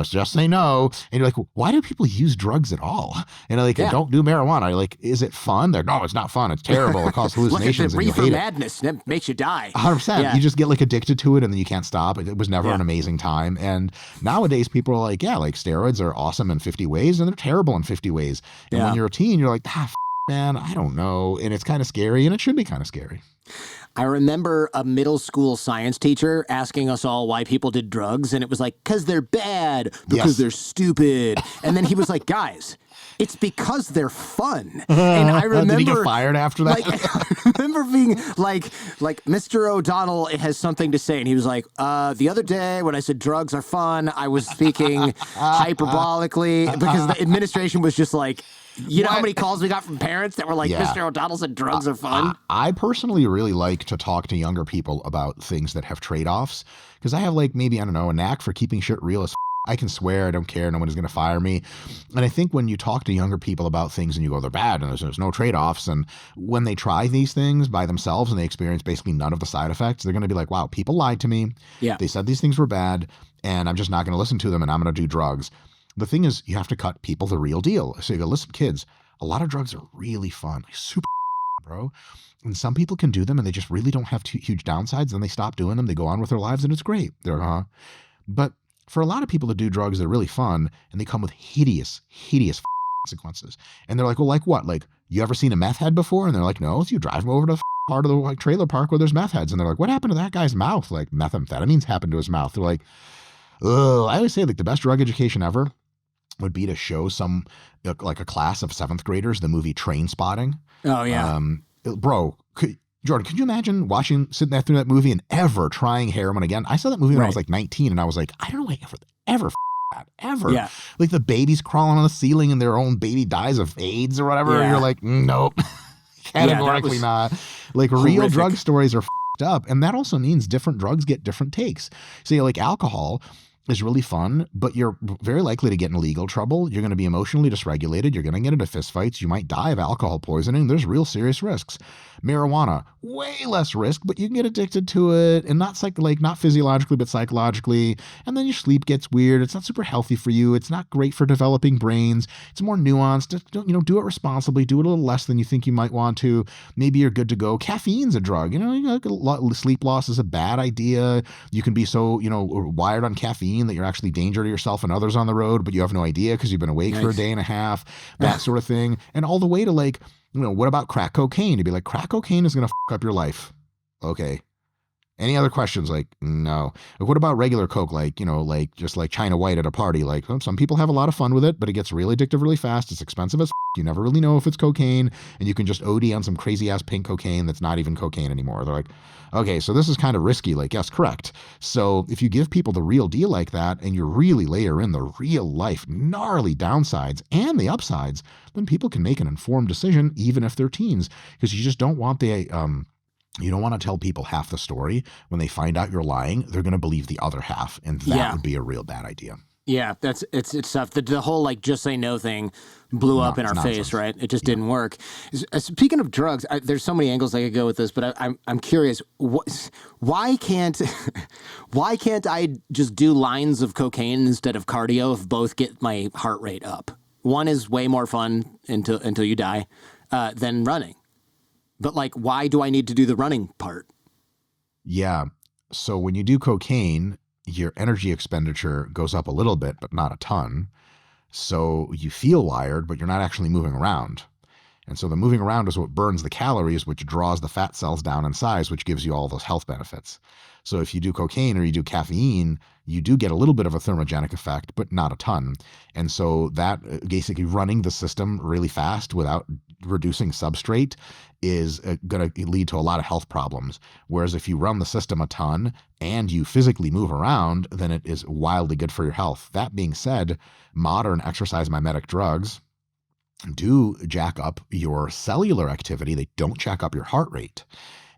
just say no. And you're like, why do people use drugs at all? And like, don't do marijuana. You're like, is it fun? They're no, it's not fun. It's terrible. It causes hallucinations. Look at the reefer madness. That makes you die. 100%. Yeah. You just get like addicted to it, and then you can't stop. It was never an amazing time. And nowadays, people are like, like steroids are awesome in 50 ways, and they're terrible in 50 ways. And when you're a teen, you're like, man, I don't know. And it's kind of scary, and it should be kind of scary. I remember a middle school science teacher asking us all why people did drugs, and it was like, because they're bad, because they're stupid. And then he was like, guys, it's because they're fun. And I remember... Did he get fired after that? I remember being like Mr. O'Donnell has something to say. And he was like, the other day when I said drugs are fun, I was speaking hyperbolically because the administration was just like, you know how many calls we got from parents that were like, Mr. O'Donnell said drugs are fun? I personally really like to talk to younger people about things that have trade-offs because I have like maybe, I don't know, a knack for keeping shit real as I can swear, I don't care, no one is going to fire me. And I think when you talk to younger people about things and you go, they're bad and there's no trade-offs, and when they try these things by themselves and they experience basically none of the side effects, they're going to be like, wow, people lied to me. Yeah. They said these things were bad and I'm just not going to listen to them and I'm going to do drugs. The thing is, you have to cut people the real deal. So you go, listen, kids, a lot of drugs are really fun, like super bro. And some people can do them and they just really don't have huge downsides. Then they stop doing them. They go on with their lives and it's great. But for a lot of people to do drugs, they're really fun and they come with hideous consequences. And they're like, well, like what? Like, you ever seen a meth head before? And they're like, no. So you drive them over to the part of the like trailer park where there's meth heads. And they're like, what happened to that guy's mouth? Like, methamphetamines happened to his mouth. They're like, oh, I always say like the best drug education ever would be to show some like a class of 7th graders the movie Train Spotting. Oh yeah. Bro, Jordan, could you imagine sitting there through that movie and ever trying heroin again? I saw that movie when I was like 19 and I was like, I don't know why ever that, ever. Yeah. Like the babies crawling on the ceiling and their own baby dies of AIDS or whatever. Yeah. And you're like, nope, categorically not. Like horrific. Real drug stories are up. And that also means different drugs get different takes. See, like alcohol is really fun, but you're very likely to get in legal trouble. You're going to be emotionally dysregulated. You're going to get into fistfights. You might die of alcohol poisoning. There's real serious risks. Marijuana, way less risk, but you can get addicted to it, and not physiologically, but psychologically. And then your sleep gets weird. It's not super healthy for you. It's not great for developing brains. It's more nuanced. Do it responsibly. Do it a little less than you think you might want to. Maybe you're good to go. Caffeine's a drug. Sleep loss is a bad idea. You can be so wired on caffeine that you're actually danger to yourself and others on the road, but you have no idea because you've been awake for a day and a half, that sort of thing. And all the way to like, what about crack cocaine? To be like, crack cocaine is going to fuck up your life. Okay. Any other questions? Like, no. Like, what about regular coke? Like, just like China White at a party. Like, some people have a lot of fun with it, but it gets really addictive really fast. It's expensive as you never really know if it's cocaine, and you can just OD on some crazy ass pink cocaine that's not even cocaine anymore. They're like, okay, so this is kind of risky. Like, yes, correct. So if you give people the real deal like that, and you really layer in the real life gnarly downsides and the upsides, then people can make an informed decision, even if they're teens, because you just don't want you don't want to tell people half the story. When they find out you're lying, they're going to believe the other half, and that would be a real bad idea. Yeah, it's tough. The whole like just say no thing blew up in our face, right? It just didn't work. Speaking of drugs, there's so many angles I could go with this, but I'm curious. Why can't I just do lines of cocaine instead of cardio if both get my heart rate up? One is way more fun until you die than running. But like, why do I need to do the running part? Yeah. So when you do cocaine, your energy expenditure goes up a little bit, but not a ton. So you feel wired, but you're not actually moving around. And so the moving around is what burns the calories, which draws the fat cells down in size, which gives you all those health benefits. So if you do cocaine or you do caffeine, you do get a little bit of a thermogenic effect, but not a ton. And so that basically running the system really fast without reducing substrate is going to lead to a lot of health problems. Whereas if you run the system a ton and you physically move around, then it is wildly good for your health. That being said, modern exercise mimetic drugs do jack up your cellular activity. They don't jack up your heart rate.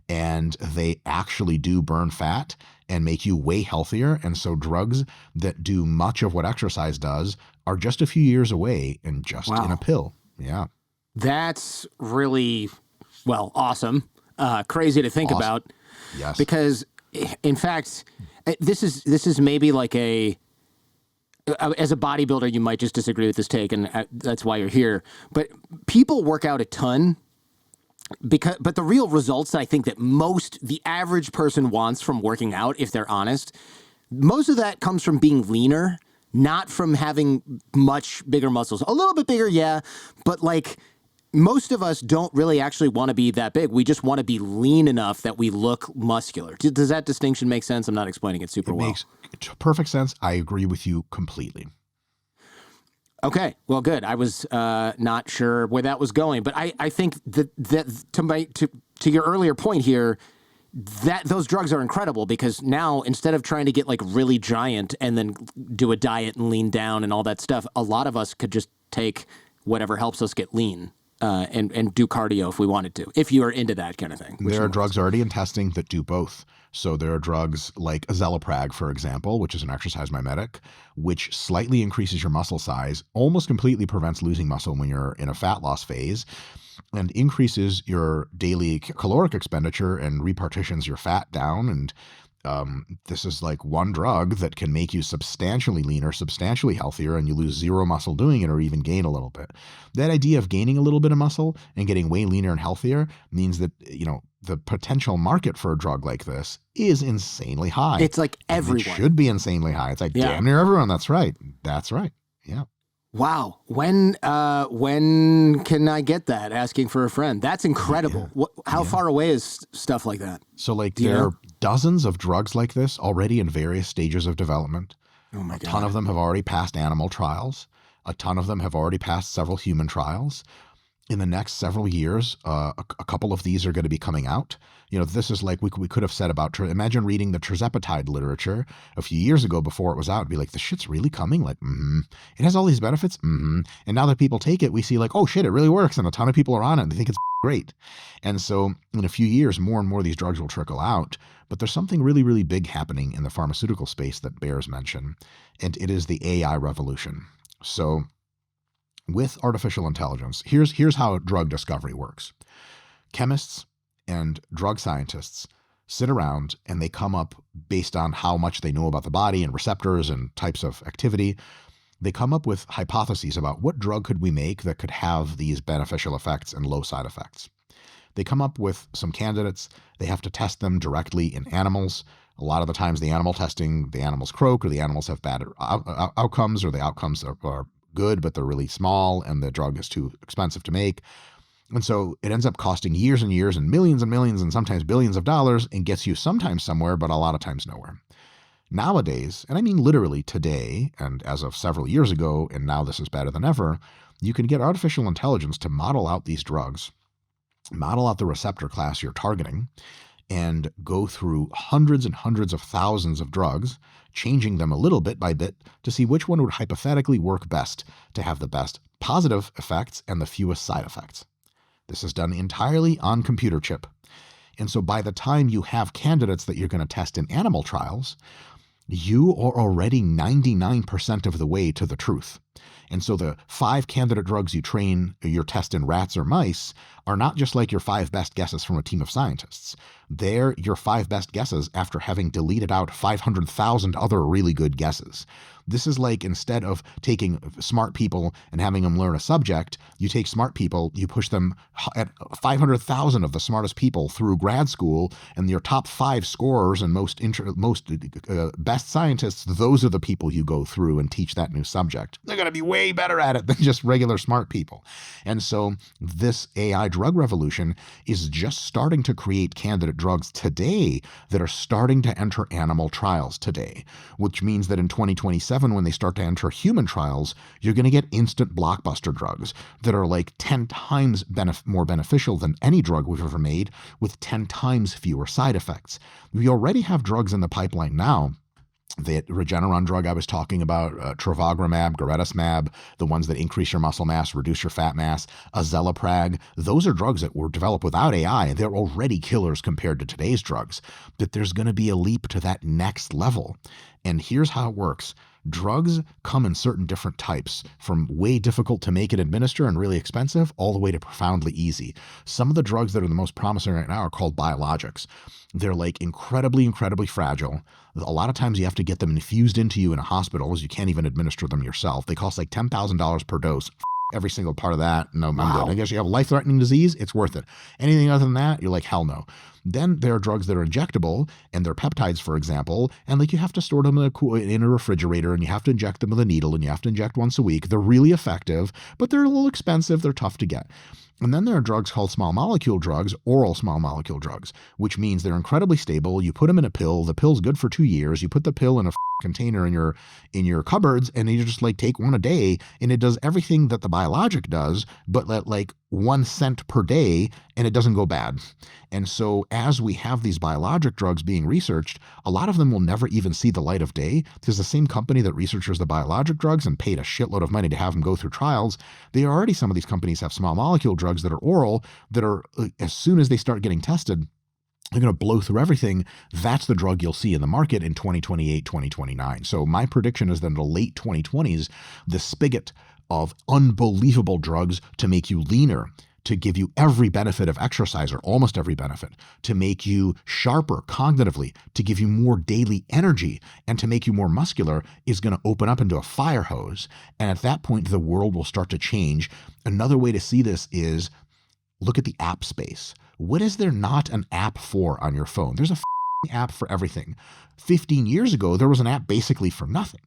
And they actually do burn fat and make you way healthier. And so drugs that do much of what exercise does are just a few years away and just in a pill. Yeah. That's really, awesome. Crazy to think about. Yes. Because, in fact, this is maybe like as a bodybuilder, you might just disagree with this take, and that's why you're here. But people work out a ton. But the real results that I think that the average person wants from working out, if they're honest, most of that comes from being leaner, not from having much bigger muscles. A little bit bigger, yeah, but like most of us don't really actually want to be that big. We just want to be lean enough that we look muscular. Does that distinction make sense? I'm not explaining it super well. It makes perfect sense. I agree with you completely. Okay, well, good. I was not sure where that was going, but I think that to your earlier point here, that those drugs are incredible because now instead of trying to get like really giant and then do a diet and lean down and all that stuff, a lot of us could just take whatever helps us get lean and do cardio if we wanted to, if you are into that kind of thing. There are drugs already in testing that do both. So there are drugs like azelaprag, for example, which is an exercise mimetic, which slightly increases your muscle size, almost completely prevents losing muscle when you're in a fat loss phase, and increases your daily caloric expenditure and repartitions your fat down and This is like one drug that can make you substantially leaner, substantially healthier, and you lose zero muscle doing it or even gain a little bit. That idea of gaining a little bit of muscle and getting way leaner and healthier means that, the potential market for a drug like this is insanely high. It's like everyone. It should be insanely high. It's like damn near everyone. That's right. That's right. Yeah. Wow. When can I get that? Asking for a friend. That's incredible. How far away is stuff like that? So there are dozens of drugs like this already in various stages of development. Oh my God. A ton of them have already passed animal trials. A ton of them have already passed several human trials. In the next several years, a couple of these are going to be coming out. This is like we could have said about, imagine reading the tirzepatide literature a few years ago before it was out. It'd be like, the shit's really coming? Like, It has all these benefits? And now that people take it, we see like, oh shit, it really works. And a ton of people are on it and they think it's great. And so in a few years, more and more of these drugs will trickle out. But there's something really, really big happening in the pharmaceutical space that bears mention. And it is the AI revolution. So with artificial intelligence, here's how drug discovery works. Chemists and drug scientists sit around and they come up, based on how much they know about the body and receptors and types of activity, they come up with hypotheses about what drug could we make that could have these beneficial effects and low side effects. They come up with some candidates. They have to test them directly in animals. A lot of the times the animals croak, or the animals have bad outcomes, or the outcomes are good, but they're really small and the drug is too expensive to make. And so it ends up costing years and years and millions and sometimes billions of dollars, and gets you sometimes somewhere, but a lot of times nowhere. Nowadays, and I mean literally today, and as of several years ago, and now this is better than ever, you can get artificial intelligence to model out these drugs, model out the receptor class you're targeting, and go through hundreds and hundreds of thousands of drugs, changing them a little bit by bit to see which one would hypothetically work best to have the best positive effects and the fewest side effects. This is done entirely on computer chip. And so by the time you have candidates that you're going to test in animal trials, you are already 99% of the way to the truth. And so the 5 candidate drugs you test in rats or mice are not just like your 5 best guesses from a team of scientists. They're your 5 best guesses after having deleted out 500,000 other really good guesses. This is like, instead of taking smart people and having them learn a subject, you take smart people, you push them at 500,000 of the smartest people through grad school, and your top 5 scorers and most best scientists, those are the people you go through and teach that new subject. They're going to be way better at it than just regular smart people. And so this AI drug revolution is just starting to create candidate drugs today that are starting to enter animal trials today, which means that in 2027, when they start to enter human trials, you're going to get instant blockbuster drugs that are like 10 times more beneficial than any drug we've ever made, with 10 times fewer side effects. We already have drugs in the pipeline now. The Regeneron drug I was talking about, trevogrumab, garetosmab, the ones that increase your muscle mass, reduce your fat mass, azelaprag, those are drugs that were developed without AI. They're already killers compared to today's drugs. But there's going to be a leap to that next level. And here's how it works. Drugs come in certain different types, from way difficult to make and administer and really expensive, all the way to profoundly easy. Some of the drugs that are the most promising right now are called biologics. They're like incredibly, incredibly fragile. A lot of times you have to get them infused into you in a hospital, as you can't even administer them yourself. They cost like $10,000 per dose. Every single part of that, no, wow. I'm good. I guess you have a life-threatening disease, it's worth it. Anything other than that, you're like, hell no. Then there are drugs that are injectable, and they're peptides, for example, and like you have to store them in a refrigerator, and you have to inject them with a needle, and you have to inject once a week. They're really effective, but they're a little expensive. They're tough to get. And then there are drugs called small molecule drugs, oral small molecule drugs, which means they're incredibly stable. You put them in a pill. The pill's good for 2 years. You put the pill in a container in your cupboards, and you just like take one a day, and it does everything that the biologic does, but at like 1 cent per day, and it doesn't go bad. And so as we have these biologic drugs being researched, a lot of them will never even see the light of day, because the same company that researches the biologic drugs and paid a shitload of money to have them go through trials, some of these companies have small molecule drugs that are oral, that are, as soon as they start getting tested, they're going to blow through everything. That's the drug you'll see in the market in 2028, 2029. So my prediction is that in the late 2020s, the spigot of unbelievable drugs to make you leaner, to give you every benefit of exercise, or almost every benefit, to make you sharper cognitively, to give you more daily energy, and to make you more muscular, is going to open up into a fire hose. And at that point, the world will start to change. Another way to see this is look at the app space. What is there not an app for on your phone? There's a app for everything. 15 years ago, there was an app basically for nothing.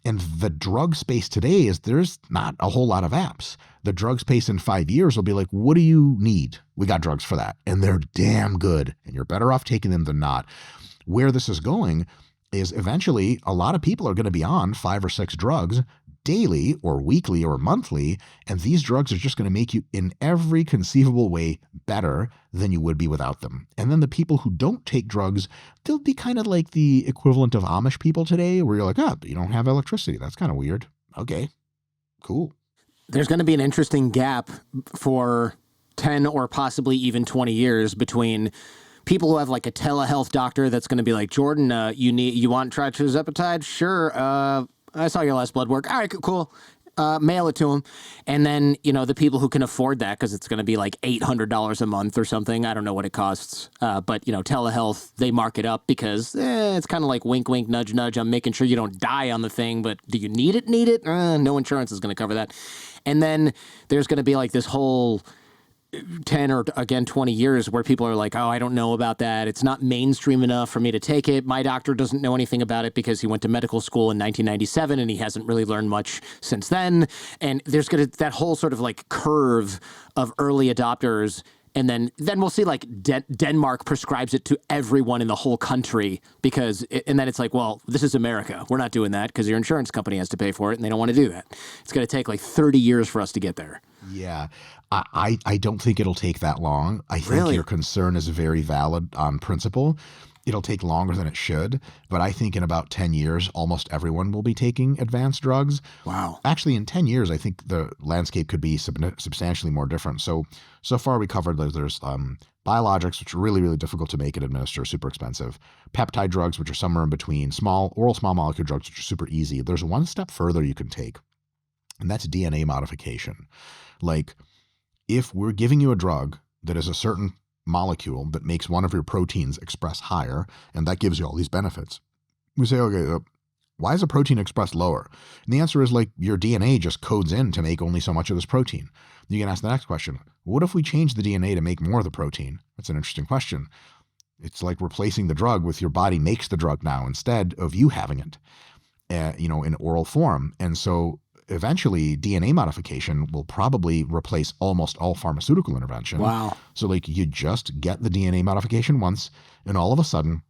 And the drug space today is there's not a whole lot of apps. The drug space in 5 years will be like, what do you need? We got drugs for that. And they're damn good. And you're better off taking them than not. Where this is going is eventually a lot of people are going to be on 5 or 6 drugs daily or weekly or monthly. And these drugs are just going to make you in every conceivable way better than you would be without them. And then the people who don't take drugs, they'll be kind of like the equivalent of Amish people today, where you're like, oh, but you don't have electricity. That's kind of weird. Okay, cool. There's going to be an interesting gap for 10 or possibly even 20 years between people who have like a telehealth doctor that's going to be like, Jordan, you want terzepatide? Sure. I saw your last blood work. All right, cool. Mail it to them. And then, the people who can afford that, because it's going to be like $800 a month or something. I don't know what it costs. But, telehealth, they mark it up because it's kind of like wink, wink, nudge, nudge. I'm making sure you don't die on the thing, but do you need it? No insurance is going to cover that. And then there's going to be like this whole 10 or again 20 years where people are like, oh, I don't know about that. It's not mainstream enough for me to take it. My doctor doesn't know anything about it because he went to medical school in 1997 and he hasn't really learned much since then. And there's going to that whole sort of like curve of early adopters. And then we'll see like Denmark prescribes it to everyone in the whole country and then it's like, well, this is America. We're not doing that because your insurance company has to pay for it and they don't want to do that. It's going to take like 30 years for us to get there. Yeah, I don't think it'll take that long. I think your concern is very valid on principle. It'll take longer than it should, but I think in about 10 years, almost everyone will be taking advanced drugs. Wow. Actually, in 10 years, I think the landscape could be substantially more different. So far we covered there's biologics, which are really, really difficult to make and administer, super expensive. Peptide drugs, which are somewhere in between. Oral small molecule drugs, which are super easy. There's one step further you can take, and that's DNA modification. Like, if we're giving you a drug that is a certain molecule that makes one of your proteins express higher, and that gives you all these benefits, we say, okay, why is a protein expressed lower? And the answer is like your DNA just codes in to make only so much of this protein. You can ask the next question. What if we change the DNA to make more of the protein? That's an interesting question. It's like replacing the drug with your body makes the drug now instead of you having it, in oral form. And so eventually DNA modification will probably replace almost all pharmaceutical intervention. Wow. So like you just get the DNA modification once and all of a sudden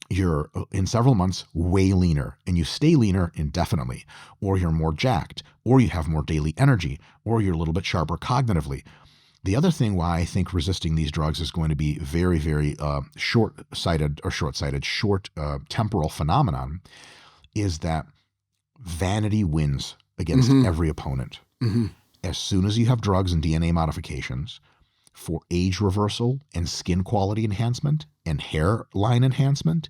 you're in several months way leaner and you stay leaner indefinitely, or you're more jacked, or you have more daily energy, or you're a little bit sharper cognitively. The other thing why I think resisting these drugs is going to be very, very short temporal phenomenon is that vanity wins against every opponent. Mm-hmm. As soon as you have drugs and DNA modifications for age reversal and skin quality enhancement and hairline enhancement,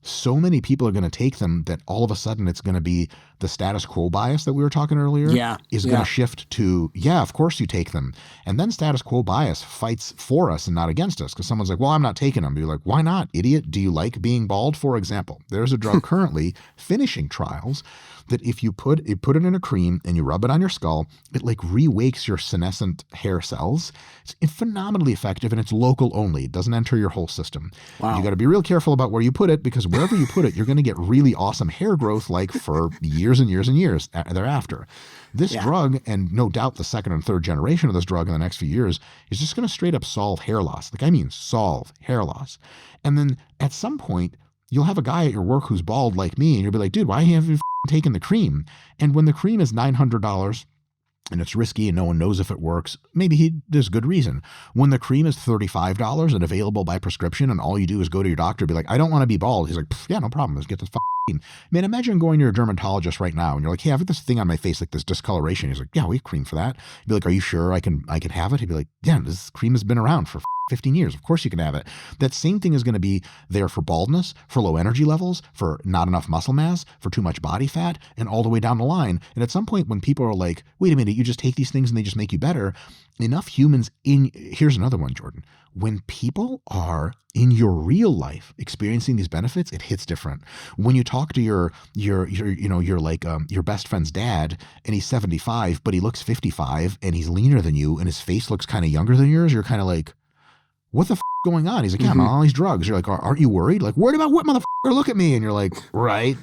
so many people are going to take them that all of a sudden it's going to be the status quo bias that we were talking earlier is going to shift to, of course you take them. And then status quo bias fights for us and not against us because someone's like, well, I'm not taking them. You're like, why not, idiot? Do you like being bald? For example, there's a drug currently finishing trials that if you put it in a cream and you rub it on your skull, it like re-wakes your senescent hair cells. It's phenomenally effective and it's local only. It doesn't enter your whole system. Wow. You got to be real careful about where you put it because wherever you put it, you're going to get really awesome hair growth like for years and years and years thereafter. This drug, and no doubt the second and third generation of this drug in the next few years, is just going to straight up solve hair loss. Like I mean solve hair loss. And then at some point, you'll have a guy at your work who's bald like me and you'll be like, dude, why haven't you taken the cream? And when the cream is $900 and it's risky and no one knows if it works, maybe there's good reason. When the cream is $35 and available by prescription and all you do is go to your doctor and be like, I don't want to be bald. He's like, yeah, no problem. Let's get this cream. Man, imagine going to your dermatologist right now and you're like, hey, I've got this thing on my face, like this discoloration. He's like, yeah, we have cream for that. You'd be like, are you sure I can have it? He'd be like, yeah, this cream has been around for 15 years. Of course you can have it. That same thing is going to be there for baldness, for low energy levels, for not enough muscle mass, for too much body fat, and all the way down the line. And at some point when people are like, wait a minute, you just take these things and they just make you better. Enough humans here's another one, Jordan. When people are in your real life experiencing these benefits, it hits different. When you talk to your best friend's dad and he's 75, but he looks 55 and he's leaner than you and his face looks kind of younger than yours, you're kind of like, what the going on? He's like, yeah, I'm on all these drugs. You're like, aren't you worried? Like, worried about what, motherfucker? Look at me. And you're like, right.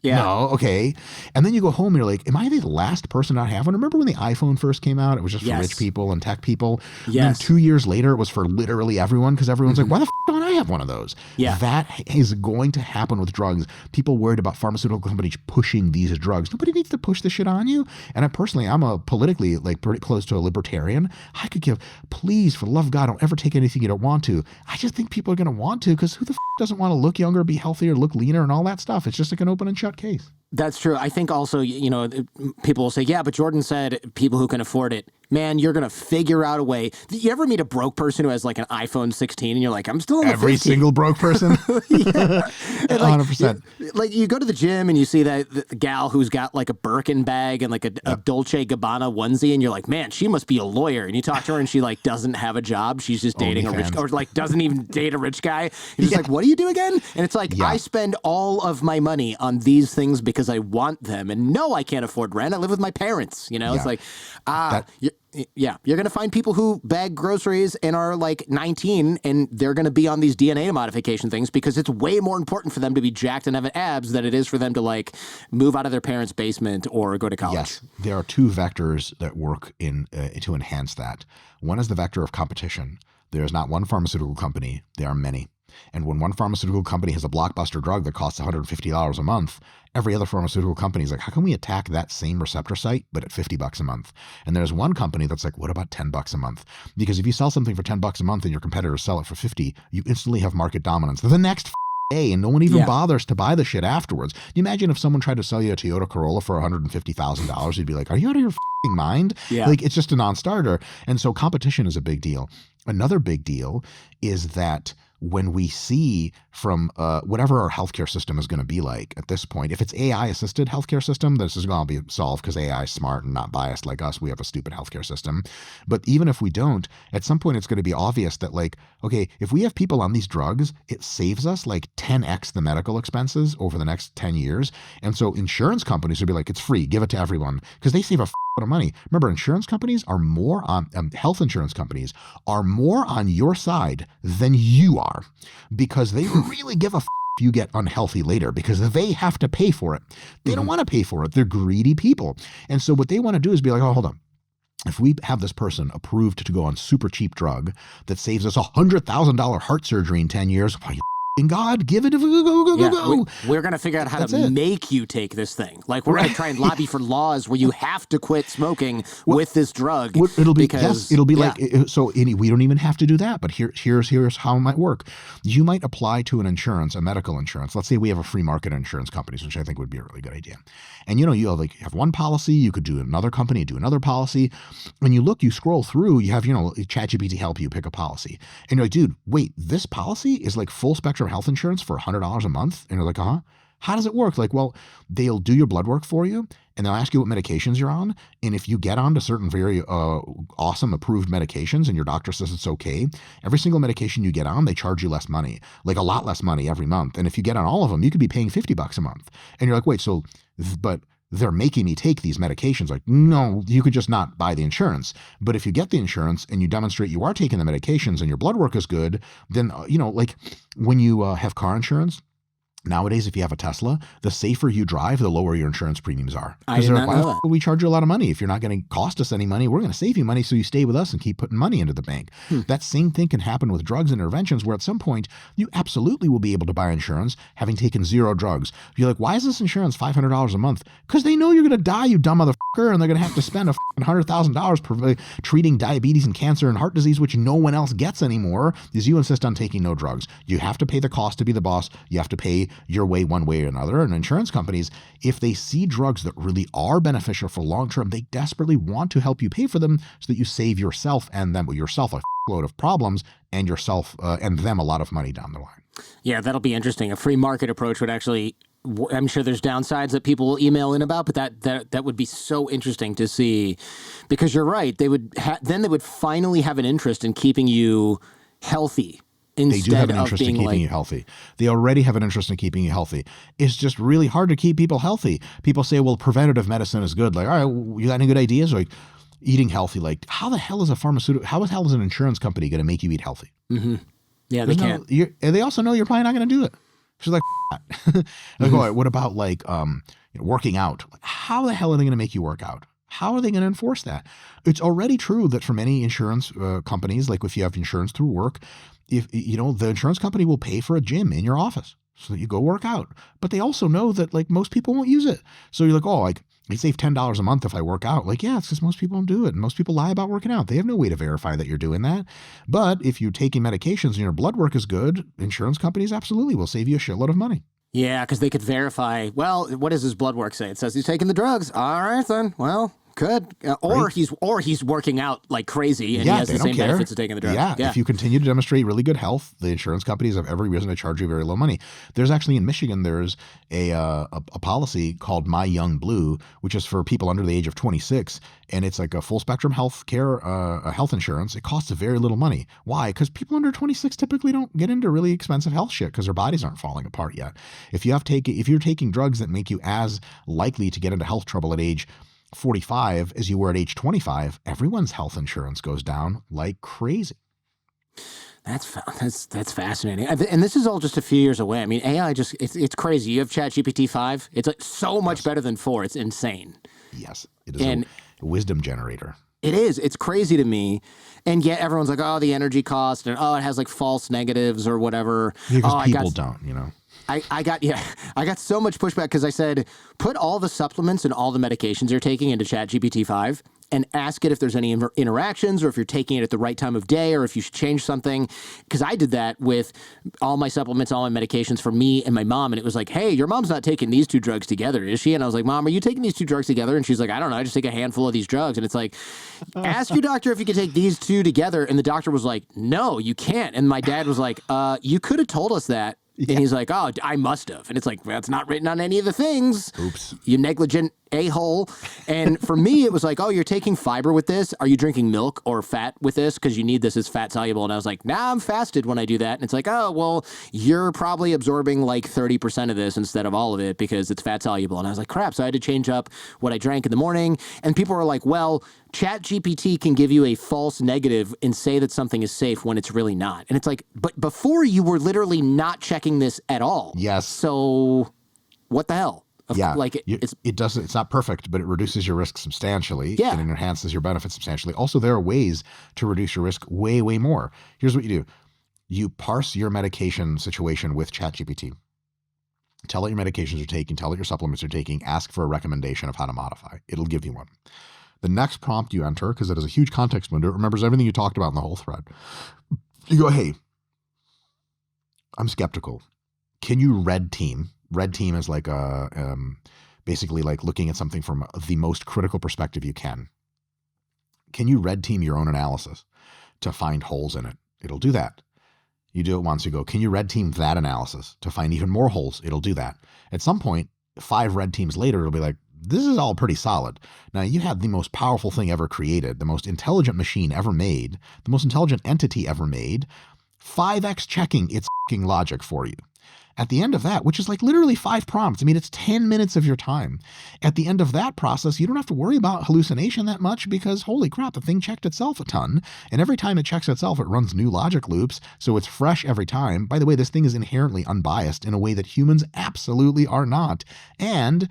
Yeah. No, okay. And then you go home and you're like, am I the last person not have one? Remember when the iPhone first came out? It was just for rich people and tech people. Yes. And then 2 years later, it was for literally everyone because everyone's like, why the don't I have one of those? Yeah. That is going to happen with drugs. People worried about pharmaceutical companies pushing these drugs. Nobody needs to push this shit on you. And I'm a politically pretty close to a libertarian. I could give, please, for the love of God, don't ever take anything you don't want to. I just think people are going to want to because who the doesn't want to look younger, be healthier, look leaner and all that stuff. It's just like an open and shut case. That's true. I think also, people will say, yeah, but Jordan said people who can afford it. Man, you're going to figure out a way. You ever meet a broke person who has like an iPhone 16 and you're like, I'm still in the Every 15. single broke person? Yeah. 100%. Like you go to the gym and you see that the gal who's got like a Birkin bag and like a Dolce Gabbana onesie and you're like, man, she must be a lawyer. And you talk to her and she like doesn't have a job. She's just dating a rich, or like doesn't even date a rich guy. And she's like, what do you do again? And it's like, I spend all of my money on these things because I want them. And no, I can't afford rent. I live with my parents. It's like, you're going to find people who bag groceries and are like 19 and they're going to be on these DNA modification things because it's way more important for them to be jacked and have abs than it is for them to like move out of their parents' basement or go to college. Yes, there are two vectors that work to enhance that. One is the vector of competition. There is not one pharmaceutical company. There are many. And when one pharmaceutical company has a blockbuster drug that costs $150 a month, every other pharmaceutical company is like, how can we attack that same receptor site, but at $50 a month? And there's one company that's like, what about $10 a month? Because if you sell something for $10 a month and your competitors sell it for $50, you instantly have market dominance. The next day, and no one even bothers to buy the shit afterwards. You imagine if someone tried to sell you a Toyota Corolla for $150,000, you'd be like, are you out of your mind? Yeah. Like, it's just a non-starter. And so competition is a big deal. Another big deal is that when we see from whatever our healthcare system is going to be like at this point, if it's AI-assisted healthcare system, this is going to be solved because AI is smart and not biased like us. We have a stupid healthcare system. But even if we don't, at some point it's going to be obvious that like, okay, if we have people on these drugs, it saves us like 10x the medical expenses over the next 10 years. And so insurance companies would be like, it's free, give it to everyone because they save a of money. Remember, insurance companies are more on health insurance companies are more on your side than you are because they really give a if you get unhealthy later because they have to pay for it. They don't want to pay for it. They're greedy people. And so what they want to do is be like, oh, hold on. If we have this person approved to go on super cheap drug that saves us $100,000 heart surgery in 10 years, why God, give it go. We're going to figure out how to make you take this thing. Like, we're going to try and lobby for laws where you have to quit smoking with this drug. It'll be like, so we don't even have to do that. But here's how it might work. You might apply to an insurance, a medical insurance. Let's say we have a free market insurance companies, which I think would be a really good idea. And you have one policy, you could do another company, do another policy. When you look, you scroll through, you have, ChatGPT help you pick a policy. And you're like, dude, wait, this policy is like full spectrum health insurance for $100 a month? And you're like, how does it work? Like, well, they'll do your blood work for you and they'll ask you what medications you're on. And if you get onto certain very awesome approved medications and your doctor says it's okay, every single medication you get on, they charge you less money, like a lot less money every month. And if you get on all of them, you could be paying $50 a month. And you're like, wait, but they're making me take these medications. Like, no, you could just not buy the insurance. But if you get the insurance and you demonstrate you are taking the medications and your blood work is good, then, like when you have car insurance, nowadays, if you have a Tesla, the safer you drive, the lower your insurance premiums are. Because they're like, why we charge you a lot of money? If you're not going to cost us any money, we're going to save you money so you stay with us and keep putting money into the bank. That same thing can happen with drugs and interventions where at some point you absolutely will be able to buy insurance having taken 0 drugs. You're like, why is this insurance $500 a month? Because they know you're going to die, you dumb motherfucker, and they're going to have to spend $100,000 treating diabetes and cancer and heart disease, which no one else gets anymore, is you insist on taking no drugs. You have to pay the cost to be the boss. You have to pay your way one way or another. And insurance companies, if they see drugs that really are beneficial for long term, they desperately want to help you pay for them so that you save yourself and them, yourself a load of problems and yourself and them a lot of money down the line. Yeah, that'll be interesting. A free market approach would actually, I'm sure there's downsides that people will email in about, but that would be so interesting to see, because you're right. They would then they would finally have an interest in keeping you healthy. They do have an interest in keeping you healthy. They already have an interest in keeping you healthy. It's just really hard to keep people healthy. People say, well, preventative medicine is good. Like, all right, you got any good ideas? Like eating healthy. Like, how the hell is a pharmaceutical, how the hell is an insurance company going to make you eat healthy? Mm-hmm. Yeah, they can't. And they also know you're probably not going to do it. She's like, like, all right, what about like working out? Like, how the hell are they going to make you work out? How are they going to enforce that? It's already true that for many insurance companies, like if you have insurance through work, if the insurance company will pay for a gym in your office so that you go work out. But they also know that like most people won't use it. So you're like, oh, like I save $10 a month if I work out. Like, yeah, it's because most people don't do it. And most people lie about working out. They have no way to verify that you're doing that. But if you're taking medications and your blood work is good, insurance companies absolutely will save you a shitload of money. Yeah, because they could verify, well, what does his blood work say? It says he's taking the drugs. All right, then. Well, good. Or he's working out like crazy and he has the same benefits of taking the drugs. Yeah, if you continue to demonstrate really good health, the insurance companies have every reason to charge you very low money. There's actually in Michigan, there's a policy called My Young Blue, which is for people under the age of 26, and it's like a full spectrum health care, health insurance. It costs very little money. Why? Because people under 26 typically don't get into really expensive health shit because their bodies aren't falling apart yet. If you're taking drugs that make you as likely to get into health trouble at age 45 as you were at age 25, everyone's health insurance goes down like crazy. That's fascinating. And this is all just a few years away. I mean, AI it's crazy. You have ChatGPT 5. It's like so much better than 4. It's insane. Yes. It is a wisdom generator. It is. It's crazy to me. And yet everyone's like, oh, the energy cost and it has like false negatives or whatever. Because people don't, I got so much pushback because I said, put all the supplements and all the medications you're taking into ChatGPT 5 and ask it if there's any interactions or if you're taking it at the right time of day or if you should change something. Because I did that with all my supplements, all my medications for me and my mom. And it was like, hey, your mom's not taking these two drugs together, is she? And I was like, Mom, are you taking these two drugs together? And she's like, I don't know. I just take a handful of these drugs. And it's like, ask your doctor if you can take these two together. And the doctor was like, no, you can't. And my dad was like, you could have told us that. Yeah. And he's like, oh, I must have. And it's like, well, it's not written on any of the things. Oops. You negligent a-hole. And for me, it was like, oh, you're taking fiber with this? Are you drinking milk or fat with this? Because you need this as fat soluble. And I was like, nah, I'm fasted when I do that. And it's like, oh, well, you're probably absorbing like 30% of this instead of all of it because it's fat soluble. And I was like, crap. So I had to change up what I drank in the morning. And people were like, well, ChatGPT can give you a false negative and say that something is safe when it's really not. And it's like, but before you were literally not checking this at all. Yes. So what the hell? Yeah, like it's not perfect, but it reduces your risk substantially. Yeah. And it enhances your benefits substantially. Also, there are ways to reduce your risk way, way more. Here's what you do. You parse your medication situation with ChatGPT. Tell it your medications you're taking, tell it your supplements you're taking, ask for a recommendation of how to modify. It'll give you one. The next prompt you enter, because it has a huge context window, it remembers everything you talked about in the whole thread. You go, hey, I'm skeptical. Can you red team? Red team is like basically like looking at something from the most critical perspective you can. Can you red team your own analysis to find holes in it? It'll do that. You do it once, you go, can you red team that analysis to find even more holes? It'll do that. At some point, 5 red teams later, it'll be like, this is all pretty solid. Now, you have the most powerful thing ever created, the most intelligent machine ever made, the most intelligent entity ever made, 5x checking its fucking logic for you. At the end of that, which is like literally 5 prompts, I mean, it's 10 minutes of your time. At the end of that process, you don't have to worry about hallucination that much because, holy crap, the thing checked itself a ton. And every time it checks itself, it runs new logic loops. So it's fresh every time. By the way, this thing is inherently unbiased in a way that humans absolutely are not. And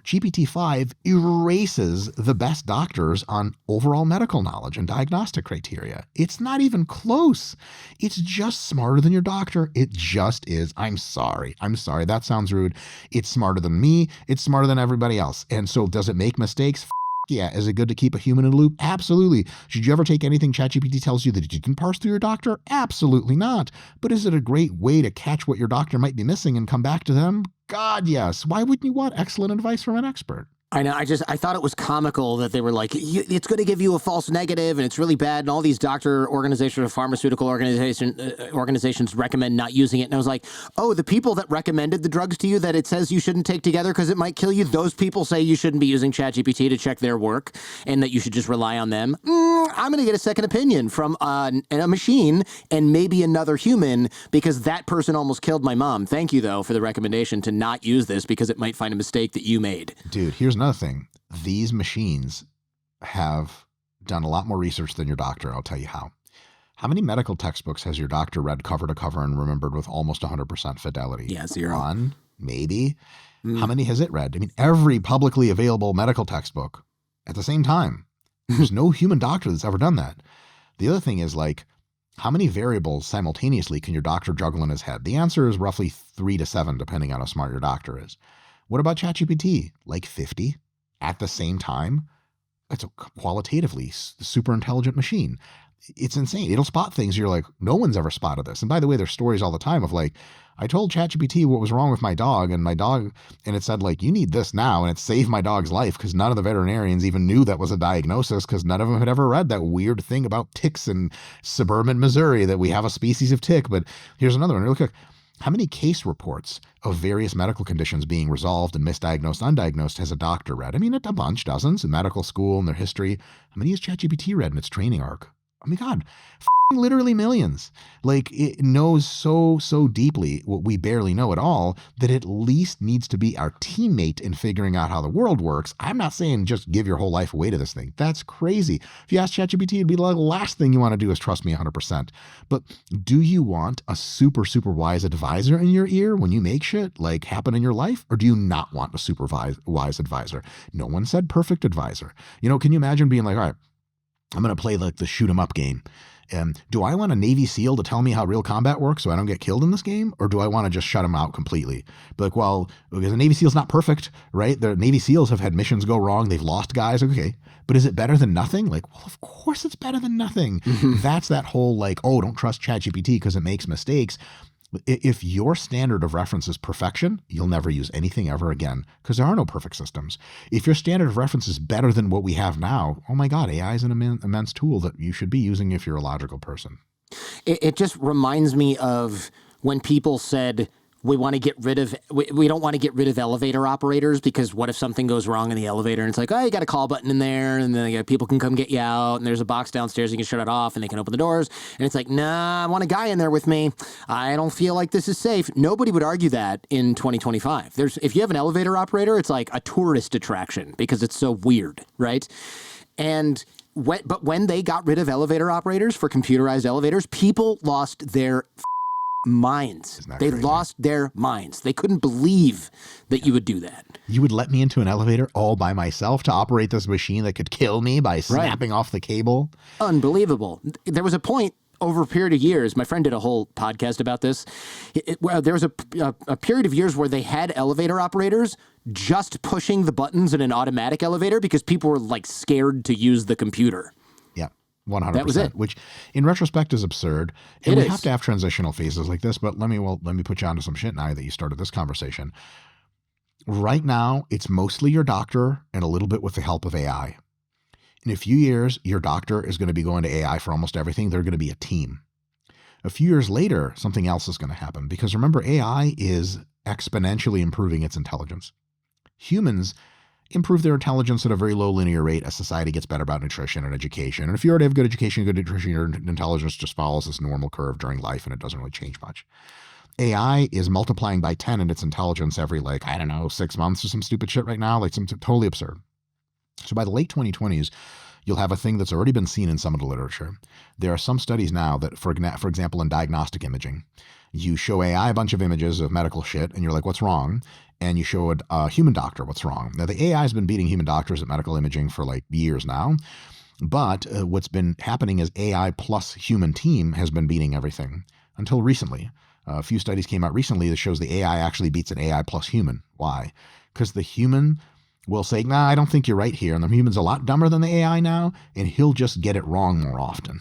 GPT-5 erases the best doctors on overall medical knowledge and diagnostic criteria. It's not even close. It's just smarter than your doctor. It just is. I'm sorry. That sounds rude. It's smarter than me. It's smarter than everybody else. And so does it make mistakes? Yeah, is it good to keep a human in the loop? Absolutely. Should you ever take anything ChatGPT tells you that you can parse through your doctor? Absolutely not. But is it a great way to catch what your doctor might be missing and come back to them? God, yes. Why wouldn't you want excellent advice from an expert? I know. I thought it was comical that they were like, it's going to give you a false negative, and it's really bad. And all these doctor organizations or pharmaceutical organizations recommend not using it. And I was like, oh, the people that recommended the drugs to you that it says you shouldn't take together because it might kill you, those people say you shouldn't be using ChatGPT to check their work, and that you should just rely on them. I'm going to get a second opinion from a machine and maybe another human, because that person almost killed my mom. Thank you, though, for the recommendation to not use this because it might find a mistake that you made. Dude, here's another thing. These machines have done a lot more research than your doctor. I'll tell you how. How many medical textbooks has your doctor read cover to cover and remembered with almost 100% fidelity? Yeah, 0. One, maybe. How many has it read? I mean, every publicly available medical textbook at the same time. There's no human doctor that's ever done that. The other thing is, like, how many variables simultaneously can your doctor juggle in his head? The answer is roughly 3 to 7, depending on how smart your doctor is. What about ChatGPT? Like 50 at the same time? It's a qualitatively super intelligent machine. It's insane. It'll spot things. You're like, no one's ever spotted this. And by the way, there's stories all the time of like, I told ChatGPT what was wrong with my dog, and it said like, you need this now. And it saved my dog's life because none of the veterinarians even knew that was a diagnosis, because none of them had ever read that weird thing about ticks in suburban Missouri, that we have a species of tick. But here's another one. Look, how many case reports of various medical conditions being resolved and misdiagnosed, undiagnosed has a doctor read? I mean, a bunch, dozens in medical school and their history. How many has ChatGPT read in its training arc? Oh my God, literally millions. Like, it knows so deeply what we barely know at all, that it at least needs to be our teammate in figuring out how the world works. I'm not saying just give your whole life away to this thing. That's crazy. If you ask ChatGPT, it'd be the last thing you want to do is trust me 100%. But do you want a super wise advisor in your ear when you make shit like happen in your life? Or do you not want a super wise advisor? No one said perfect advisor. You know, can you imagine being like, all right, I'm going to play like the shoot 'em up game. Do I want a Navy SEAL to tell me how real combat works so I don't get killed in this game? Or do I want to just shut him out completely? Be like, well, because the Navy SEAL's not perfect, right? The Navy SEALs have had missions go wrong. They've lost guys. Okay. But is it better than nothing? Like, well, of course it's better than nothing. That's that whole like, oh, don't trust ChatGPT because it makes mistakes. If your standard of reference is perfection, you'll never use anything ever again, because there are no perfect systems. If your standard of reference is better than what we have now, oh my God, AI is an immense tool that you should be using if you're a logical person. It just reminds me of when people said, we want to get rid of, we don't want to get rid of elevator operators, because what if something goes wrong in the elevator? And it's like, oh, you got a call button in there, and then people can come get you out, and there's a box downstairs, you can shut it off, and they can open the doors. And it's like, nah, I want a guy in there with me. I don't feel like this is safe. Nobody would argue that in 2025. If you have an elevator operator, it's like a tourist attraction because it's so weird, right? And but when they got rid of elevator operators for computerized elevators, people lost their minds. They lost their minds. They couldn't believe that you would do that. You would let me into an elevator all by myself to operate this machine that could kill me by snapping off the cable? Unbelievable. There was a point over a period of years, my friend did a whole podcast about this. There was a period of years where they had elevator operators just pushing the buttons in an automatic elevator because people were like scared to use the computer. 100%. That was it. Which in retrospect is absurd. And we have to have transitional phases like this, but let me put you onto some shit now that you started this conversation. Right now, it's mostly your doctor and a little bit with the help of AI. In a few years, your doctor is going to be going to AI for almost everything. They're going to be a team. A few years later, something else is going to happen, because remember, AI is exponentially improving its intelligence. Humans improve their intelligence at a very low linear rate as society gets better about nutrition and education. And if you already have good education, good nutrition, your intelligence just follows this normal curve during life, and it doesn't really change much. AI is multiplying by 10 in its intelligence every, 6 months or some stupid shit right now, like something totally absurd. So by the late 2020s, you'll have a thing that's already been seen in some of the literature. There are some studies now that, for example, in diagnostic imaging, you show AI a bunch of images of medical shit, and you're like, what's wrong? And you show a human doctor what's wrong. Now, the AI has been beating human doctors at medical imaging for years now. But what's been happening is AI plus human team has been beating everything until recently. A few studies came out recently that shows the AI actually beats an AI plus human. Why? Because the human will say, nah, I don't think you're right here. And the human's a lot dumber than the AI now, and he'll just get it wrong more often.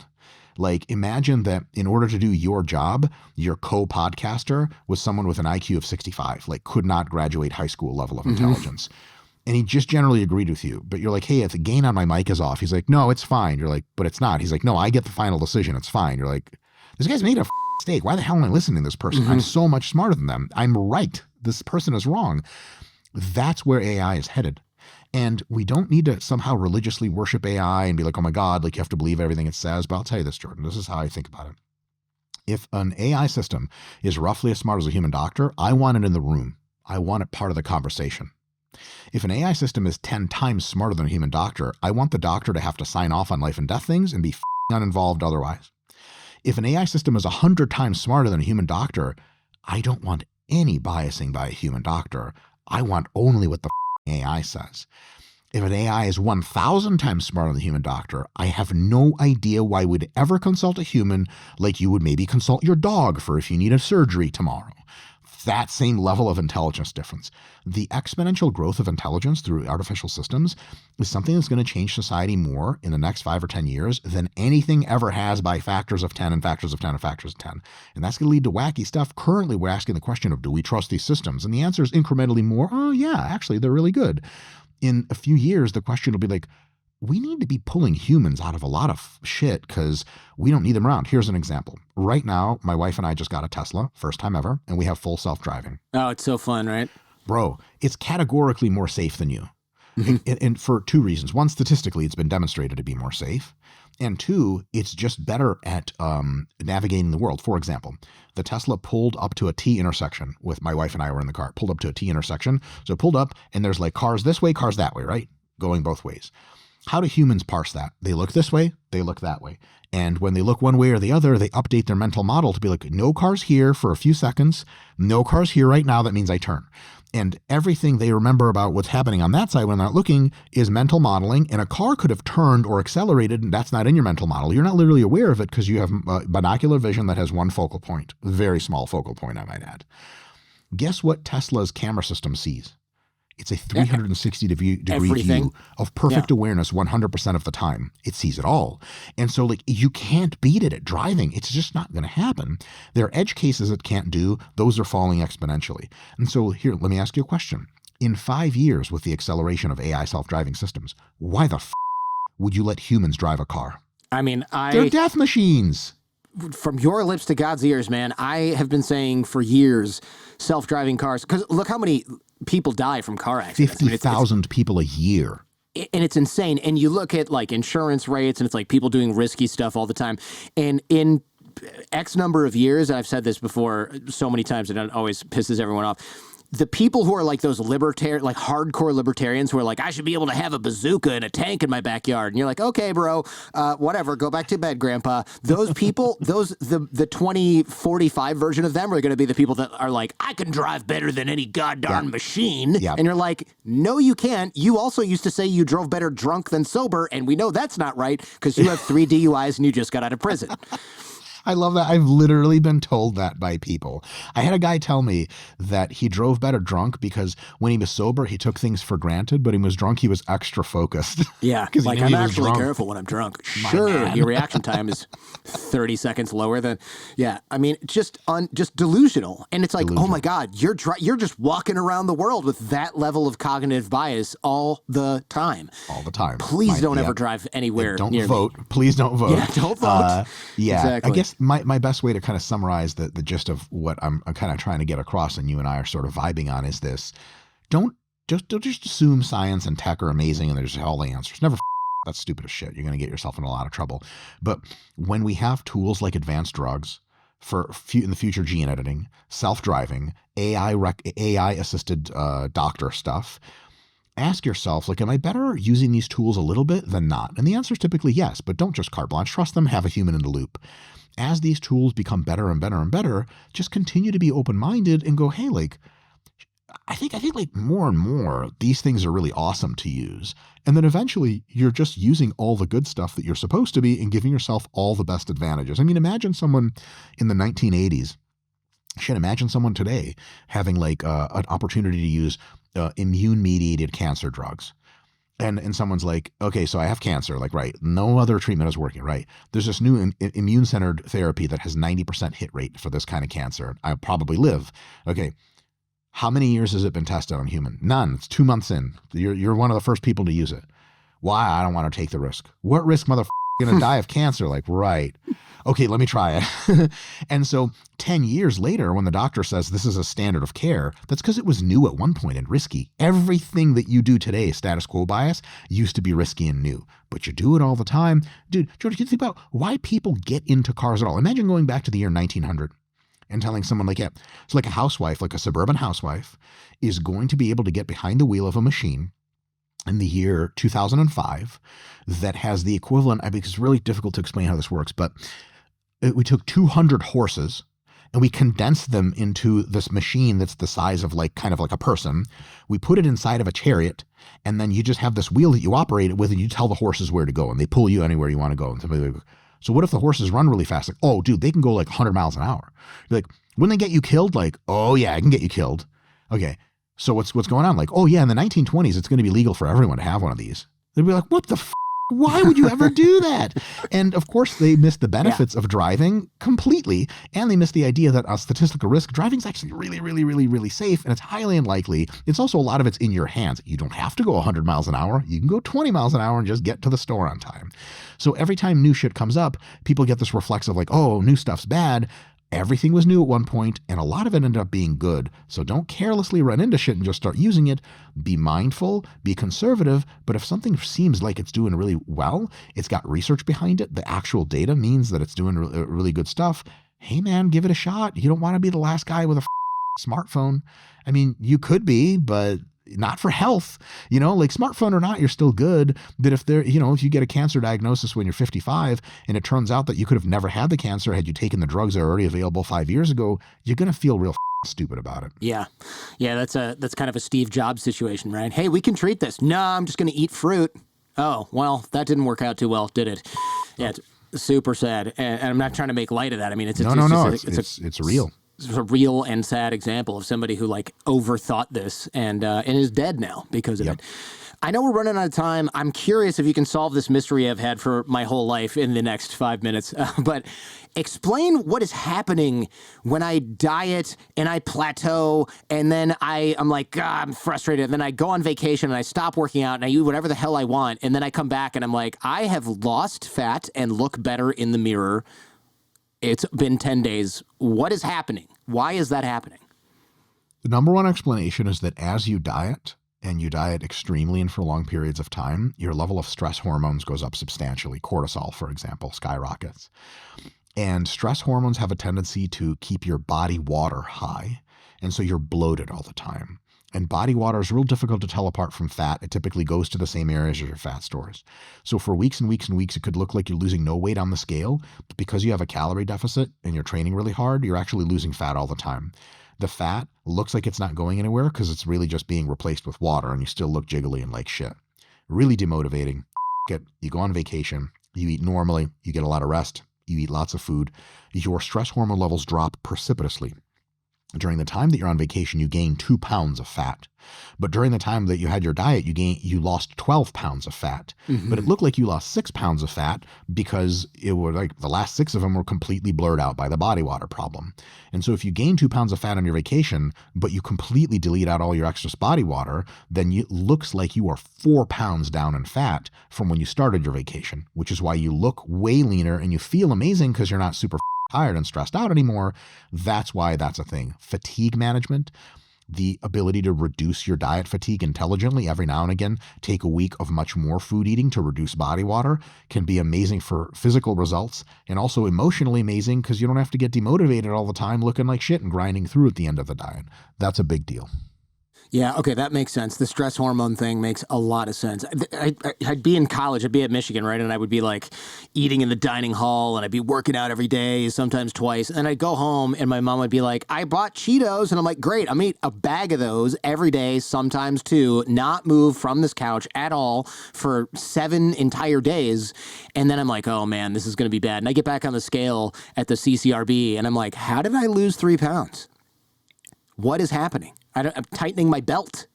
Like, imagine that in order to do your job, your co-podcaster was someone with an IQ of 65, like could not graduate high school level of intelligence. And he just generally agreed with you. But you're like, hey, if the gain on my mic is off, he's like, no, it's fine. You're like, but it's not. He's like, no, I get the final decision. It's fine. You're like, this guy's made a mistake. Why the hell am I listening to this person? I'm so much smarter than them. I'm right. This person is wrong. That's where AI is headed. And we don't need to somehow religiously worship AI and be like, oh my God, like you have to believe everything it says. But I'll tell you this, Jordan, this is how I think about it. If an AI system is roughly as smart as a human doctor, I want it in the room. I want it part of the conversation. If an AI system is 10 times smarter than a human doctor, I want the doctor to have to sign off on life and death things and be uninvolved otherwise. If an AI system is 100 times smarter than a human doctor, I don't want any biasing by a human doctor. I want only what the AI says. If an AI is 1,000 times smarter than the human doctor, I have no idea why we'd ever consult a human like you would maybe consult your dog for if you need a surgery tomorrow. That same level of intelligence difference. The exponential growth of intelligence through artificial systems is something that's going to change society more in the next 5 or 10 years than anything ever has by factors of 10 and factors of 10 and factors of 10. And that's going to lead to wacky stuff. Currently, we're asking the question of, do we trust these systems? And the answer is incrementally more, oh yeah, actually, they're really good. In a few years, the question will be like, we need to be pulling humans out of a lot of shit because we don't need them around. Here's an example. Right now, my wife and I just got a Tesla, first time ever, and we have full self-driving. Oh, it's so fun, right? Bro, it's categorically more safe than you. And for two reasons. One, statistically, it's been demonstrated to be more safe. And two, it's just better at navigating the world. For example, the Tesla pulled up to a T intersection with my wife and I were in the car, pulled up to a T intersection. So it pulled up and there's like cars this way, cars that way, right? Going both ways. How do humans parse that? They look this way, they look that way. And when they look one way or the other, they update their mental model to be like, no cars here for a few seconds, no cars here right now, that means I turn. And everything they remember about what's happening on that side when they're not looking is mental modeling. And a car could have turned or accelerated, and that's not in your mental model. You're not literally aware of it because you have binocular vision that has one focal point, very small focal point, I might add. Guess what Tesla's camera system sees? It's a 360-degree view of perfect awareness 100% of the time. It sees it all. And so, like, you can't beat it at driving. It's just not going to happen. There are edge cases it can't do. Those are falling exponentially. And so here, let me ask you a question. In 5 years, with the acceleration of AI self-driving systems, why the would you let humans drive a car? I mean, They're death machines. From your lips to God's ears, man, I have been saying for years, self-driving cars, because look how many people die from car accidents. 50,000 people a year. And it's insane. And you look at like insurance rates and it's like people doing risky stuff all the time. And in X number of years, and I've said this before so many times and it always pisses everyone off, the people who are like those like hardcore libertarians who are like, I should be able to have a bazooka and a tank in my backyard. And you're like, okay, bro, whatever, go back to bed, grandpa. Those people, the 2045 version of them are going to be the people that are like, I can drive better than any goddamn machine. And you're like, no, you can't. You also used to say you drove better drunk than sober. And we know that's not right because you have 3 DUIs and you just got out of prison. I love that. I've literally been told that by people. I had a guy tell me that he drove better drunk because when he was sober, he took things for granted, but when he was drunk, he was extra focused. Yeah, like I'm actually careful when I'm drunk. Sure, your reaction time is 30 seconds lower than, I mean, just delusional. And it's like, oh my God, you're just walking around the world with that level of cognitive bias all the time. All the time. Please don't ever drive anywhere don't near vote. me. Please don't vote. Yeah, don't vote. Exactly. I guess my best way to kind of summarize the gist of what I'm kind of trying to get across, and you and I are sort of vibing on, is this: don't just assume science and tech are amazing and there's all the answers. Never. That's stupid as shit. You're going to get yourself in a lot of trouble. But when we have tools like advanced drugs for in the future, gene editing, self-driving, AI assisted doctor stuff, ask yourself, like, am I better using these tools a little bit than not? And the answer is typically yes, but don't just carte blanche. Trust them, have a human in the loop. As these tools become better and better and better, just continue to be open-minded and go, hey, like, I think like more and more, these things are really awesome to use. And then eventually you're just using all the good stuff that you're supposed to be and giving yourself all the best advantages. I mean, imagine someone in the 1980s Shit, imagine someone today having like an opportunity to use immune-mediated cancer drugs. And someone's like, okay, so I have cancer, like, right, no other treatment is working, right? There's this new immune-centered therapy that has 90% hit rate for this kind of cancer. I'll probably live. Okay, how many years has it been tested on human? None. It's 2 months in. You're one of the first people to use it. Why? I don't want to take the risk. What risk, motherfucker? Gonna die of cancer? Like, right. Okay, let me try it. And so 10 years later, when the doctor says this is a standard of care, that's because it was new at one point and risky. Everything that you do today, status quo bias, used to be risky and new. But you do it all the time. Dude, George, can you think about why people get into cars at all? Imagine going back to the year 1900 and telling someone like, yeah, it's like a housewife, like a suburban housewife, is going to be able to get behind the wheel of a machine in the year 2005 that has the equivalent, I mean, it's really difficult to explain how this works, but we took 200 horses and we condensed them into this machine that's the size of like kind of like a person. We put it inside of a chariot, and then you just have this wheel that you operate it with, and you tell the horses where to go, and they pull you anywhere you want to go. And somebody like, so what if the horses run really fast? Like, oh, dude, they can go like 100 miles an hour. You're like, wouldn't they get you killed? Like, oh yeah, I can get you killed. Okay. So what's going on? Like, oh yeah, in the 1920s, it's going to be legal for everyone to have one of these. They'd be like, what the f***? Why would you ever do that? And of course, they missed the benefits of driving completely. And they missed the idea that a statistical risk, driving is actually really, really, really, really safe. And it's highly unlikely. It's also a lot of it's in your hands. You don't have to go 100 miles an hour. You can go 20 miles an hour and just get to the store on time. So every time new shit comes up, people get this reflexive like, oh, new stuff's bad. Everything was new at one point, and a lot of it ended up being good. So don't carelessly run into shit and just start using it. Be mindful, be conservative, but if something seems like it's doing really well, it's got research behind it, the actual data means that it's doing really good stuff, hey man, give it a shot. You don't want to be the last guy with a smartphone. I mean, you could be, but not for health, like smartphone or not, you're still good. But if if you get a cancer diagnosis when you're 55 and it turns out that you could have never had the cancer had you taken the drugs that are already available 5 years ago, you're going to feel real stupid about it. Yeah. That's kind of a Steve Jobs situation, right? Hey, we can treat this. No, I'm just going to eat fruit. Oh, well, that didn't work out too well, did it? Yeah. It's super sad. And I'm not trying to make light of that. I mean, it's real. It's a real and sad example of somebody who like overthought this and is dead now because of it. I know we're running out of time. I'm curious if you can solve this mystery I've had for my whole life in the next 5 minutes. But explain what is happening when I diet and I plateau and then I'm like, God, I'm frustrated. And then I go on vacation and I stop working out and I eat whatever the hell I want. And then I come back and I'm like, I have lost fat and look better in the mirror. It's been 10 days. What is happening? Why is that happening? The number one explanation is that as you diet, and you diet extremely and for long periods of time, your level of stress hormones goes up substantially. Cortisol, for example, skyrockets. And stress hormones have a tendency to keep your body water high. And so you're bloated all the time. And body water is real difficult to tell apart from fat. It typically goes to the same areas as your fat stores. So for weeks and weeks and weeks, it could look like you're losing no weight on the scale. But because you have a calorie deficit and you're training really hard, you're actually losing fat all the time. The fat looks like it's not going anywhere because it's really just being replaced with water and you still look jiggly and like shit. Really demotivating. You go on vacation, you eat normally, you get a lot of rest, you eat lots of food. Your stress hormone levels drop precipitously. During the time that you're on vacation, you gain 2 pounds of fat. But during the time that you had your diet, you lost 12 pounds of fat. Mm-hmm. But it looked like you lost 6 pounds of fat because it was like the last 6 of them were completely blurred out by the body water problem. And so if you gain 2 pounds of fat on your vacation, but you completely delete out all your excess body water, then it looks like you are 4 pounds down in fat from when you started your vacation, which is why you look way leaner and you feel amazing because you're not super tired and stressed out anymore. That's why that's a thing. Fatigue management, the ability to reduce your diet fatigue intelligently every now and again, take a week of much more food eating to reduce body water, can be amazing for physical results and also emotionally amazing because you don't have to get demotivated all the time looking like shit and grinding through at the end of the diet. That's a big deal. Yeah, okay, that makes sense. The stress hormone thing makes a lot of sense. I'd be in college, I'd be at Michigan, right? And I would be like eating in the dining hall and I'd be working out every day, sometimes twice. And I'd go home and my mom would be like, I bought Cheetos. And I'm like, great, I'm eat a bag of those every day, sometimes two, not move from this couch at all for 7 entire days. And then I'm like, oh man, this is going to be bad. And I get back on the scale at the CCRB and I'm like, how did I lose 3 pounds? What is happening? I'm tightening my belt.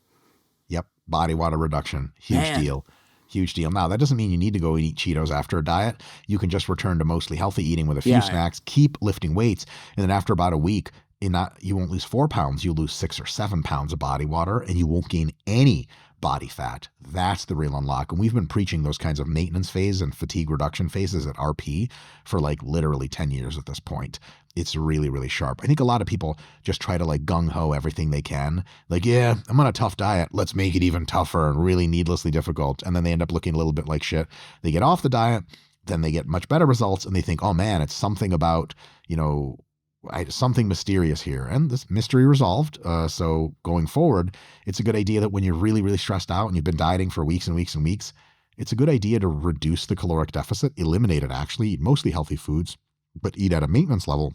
Yep. Body water reduction. Huge deal. Huge deal. Now, that doesn't mean you need to go and eat Cheetos after a diet. You can just return to mostly healthy eating with a few snacks, keep lifting weights, and then after about a week, you won't lose 4 pounds. You'll lose 6 or 7 pounds of body water, and you won't gain any body fat. That's the real unlock. And we've been preaching those kinds of maintenance phase and fatigue reduction phases at RP for like literally 10 years at this point. It's really, really sharp. I think a lot of people just try to like gung-ho everything they can. Like, yeah, I'm on a tough diet. Let's make it even tougher and really needlessly difficult. And then they end up looking a little bit like shit. They get off the diet, then they get much better results and they think, oh man, it's something about, something mysterious here. And this mystery resolved. So going forward, it's a good idea that when you're really, really stressed out and you've been dieting for weeks and weeks and weeks, it's a good idea to reduce the caloric deficit, eliminate it actually, eat mostly healthy foods, but eat at a maintenance level.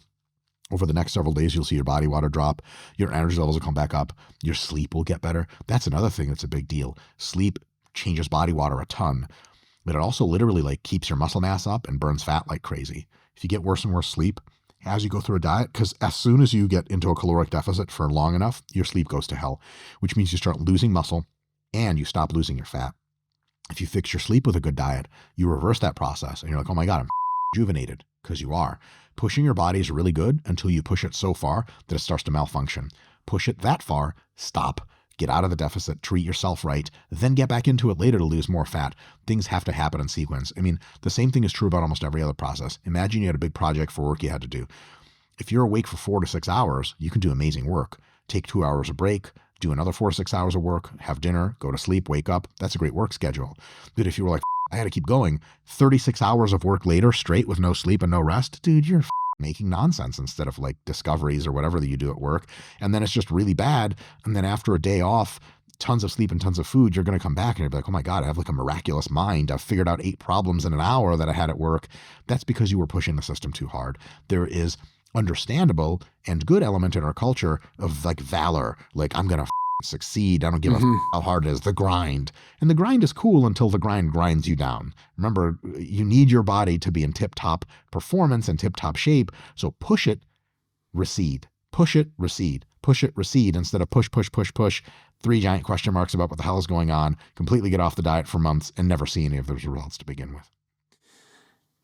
Over the next several days, you'll see your body water drop, your energy levels will come back up, your sleep will get better. That's another thing that's a big deal. Sleep changes body water a ton, but it also literally like keeps your muscle mass up and burns fat like crazy. If you get worse and worse sleep as you go through a diet, because as soon as you get into a caloric deficit for long enough, your sleep goes to hell, which means you start losing muscle and you stop losing your fat. If you fix your sleep with a good diet, you reverse that process and you're like, oh my God, I'm rejuvenated, because you are. Pushing your body is really good until you push it so far that it starts to malfunction. Push it that far, stop, get out of the deficit, treat yourself right, then get back into it later to lose more fat. Things have to happen in sequence. I mean, the same thing is true about almost every other process. Imagine you had a big project for work you had to do. If you're awake for 4 to 6 hours, you can do amazing work. Take 2 hours of break, do another 4 to 6 hours of work, have dinner, go to sleep, wake up. That's a great work schedule. But if you were like, I had to keep going, 36 hours of work later, straight with no sleep and no rest, dude, you're making nonsense instead of like discoveries or whatever that you do at work. And then it's just really bad. And then after a day off, tons of sleep and tons of food, you're going to come back and you'll be like, oh my God, I have like a miraculous mind. I've figured out 8 problems in an hour that I had at work. That's because you were pushing the system too hard. There is understandable and good element in our culture of like valor. Like, I'm going to succeed. I don't give a how hard it is. The grind. And the grind is cool until the grind grinds you down. Remember, you need your body to be in tip-top performance and tip-top shape. So push it, recede. Push it, recede. Push it, recede. Instead of push, push, push, push. 3 giant question marks about what the hell is going on. Completely get off the diet for months and never see any of those results to begin with.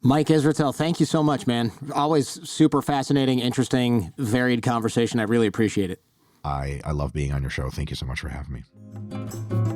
Mike Israetel, thank you so much, man. Always super fascinating, interesting, varied conversation. I really appreciate it. I love being on your show. Thank you so much for having me.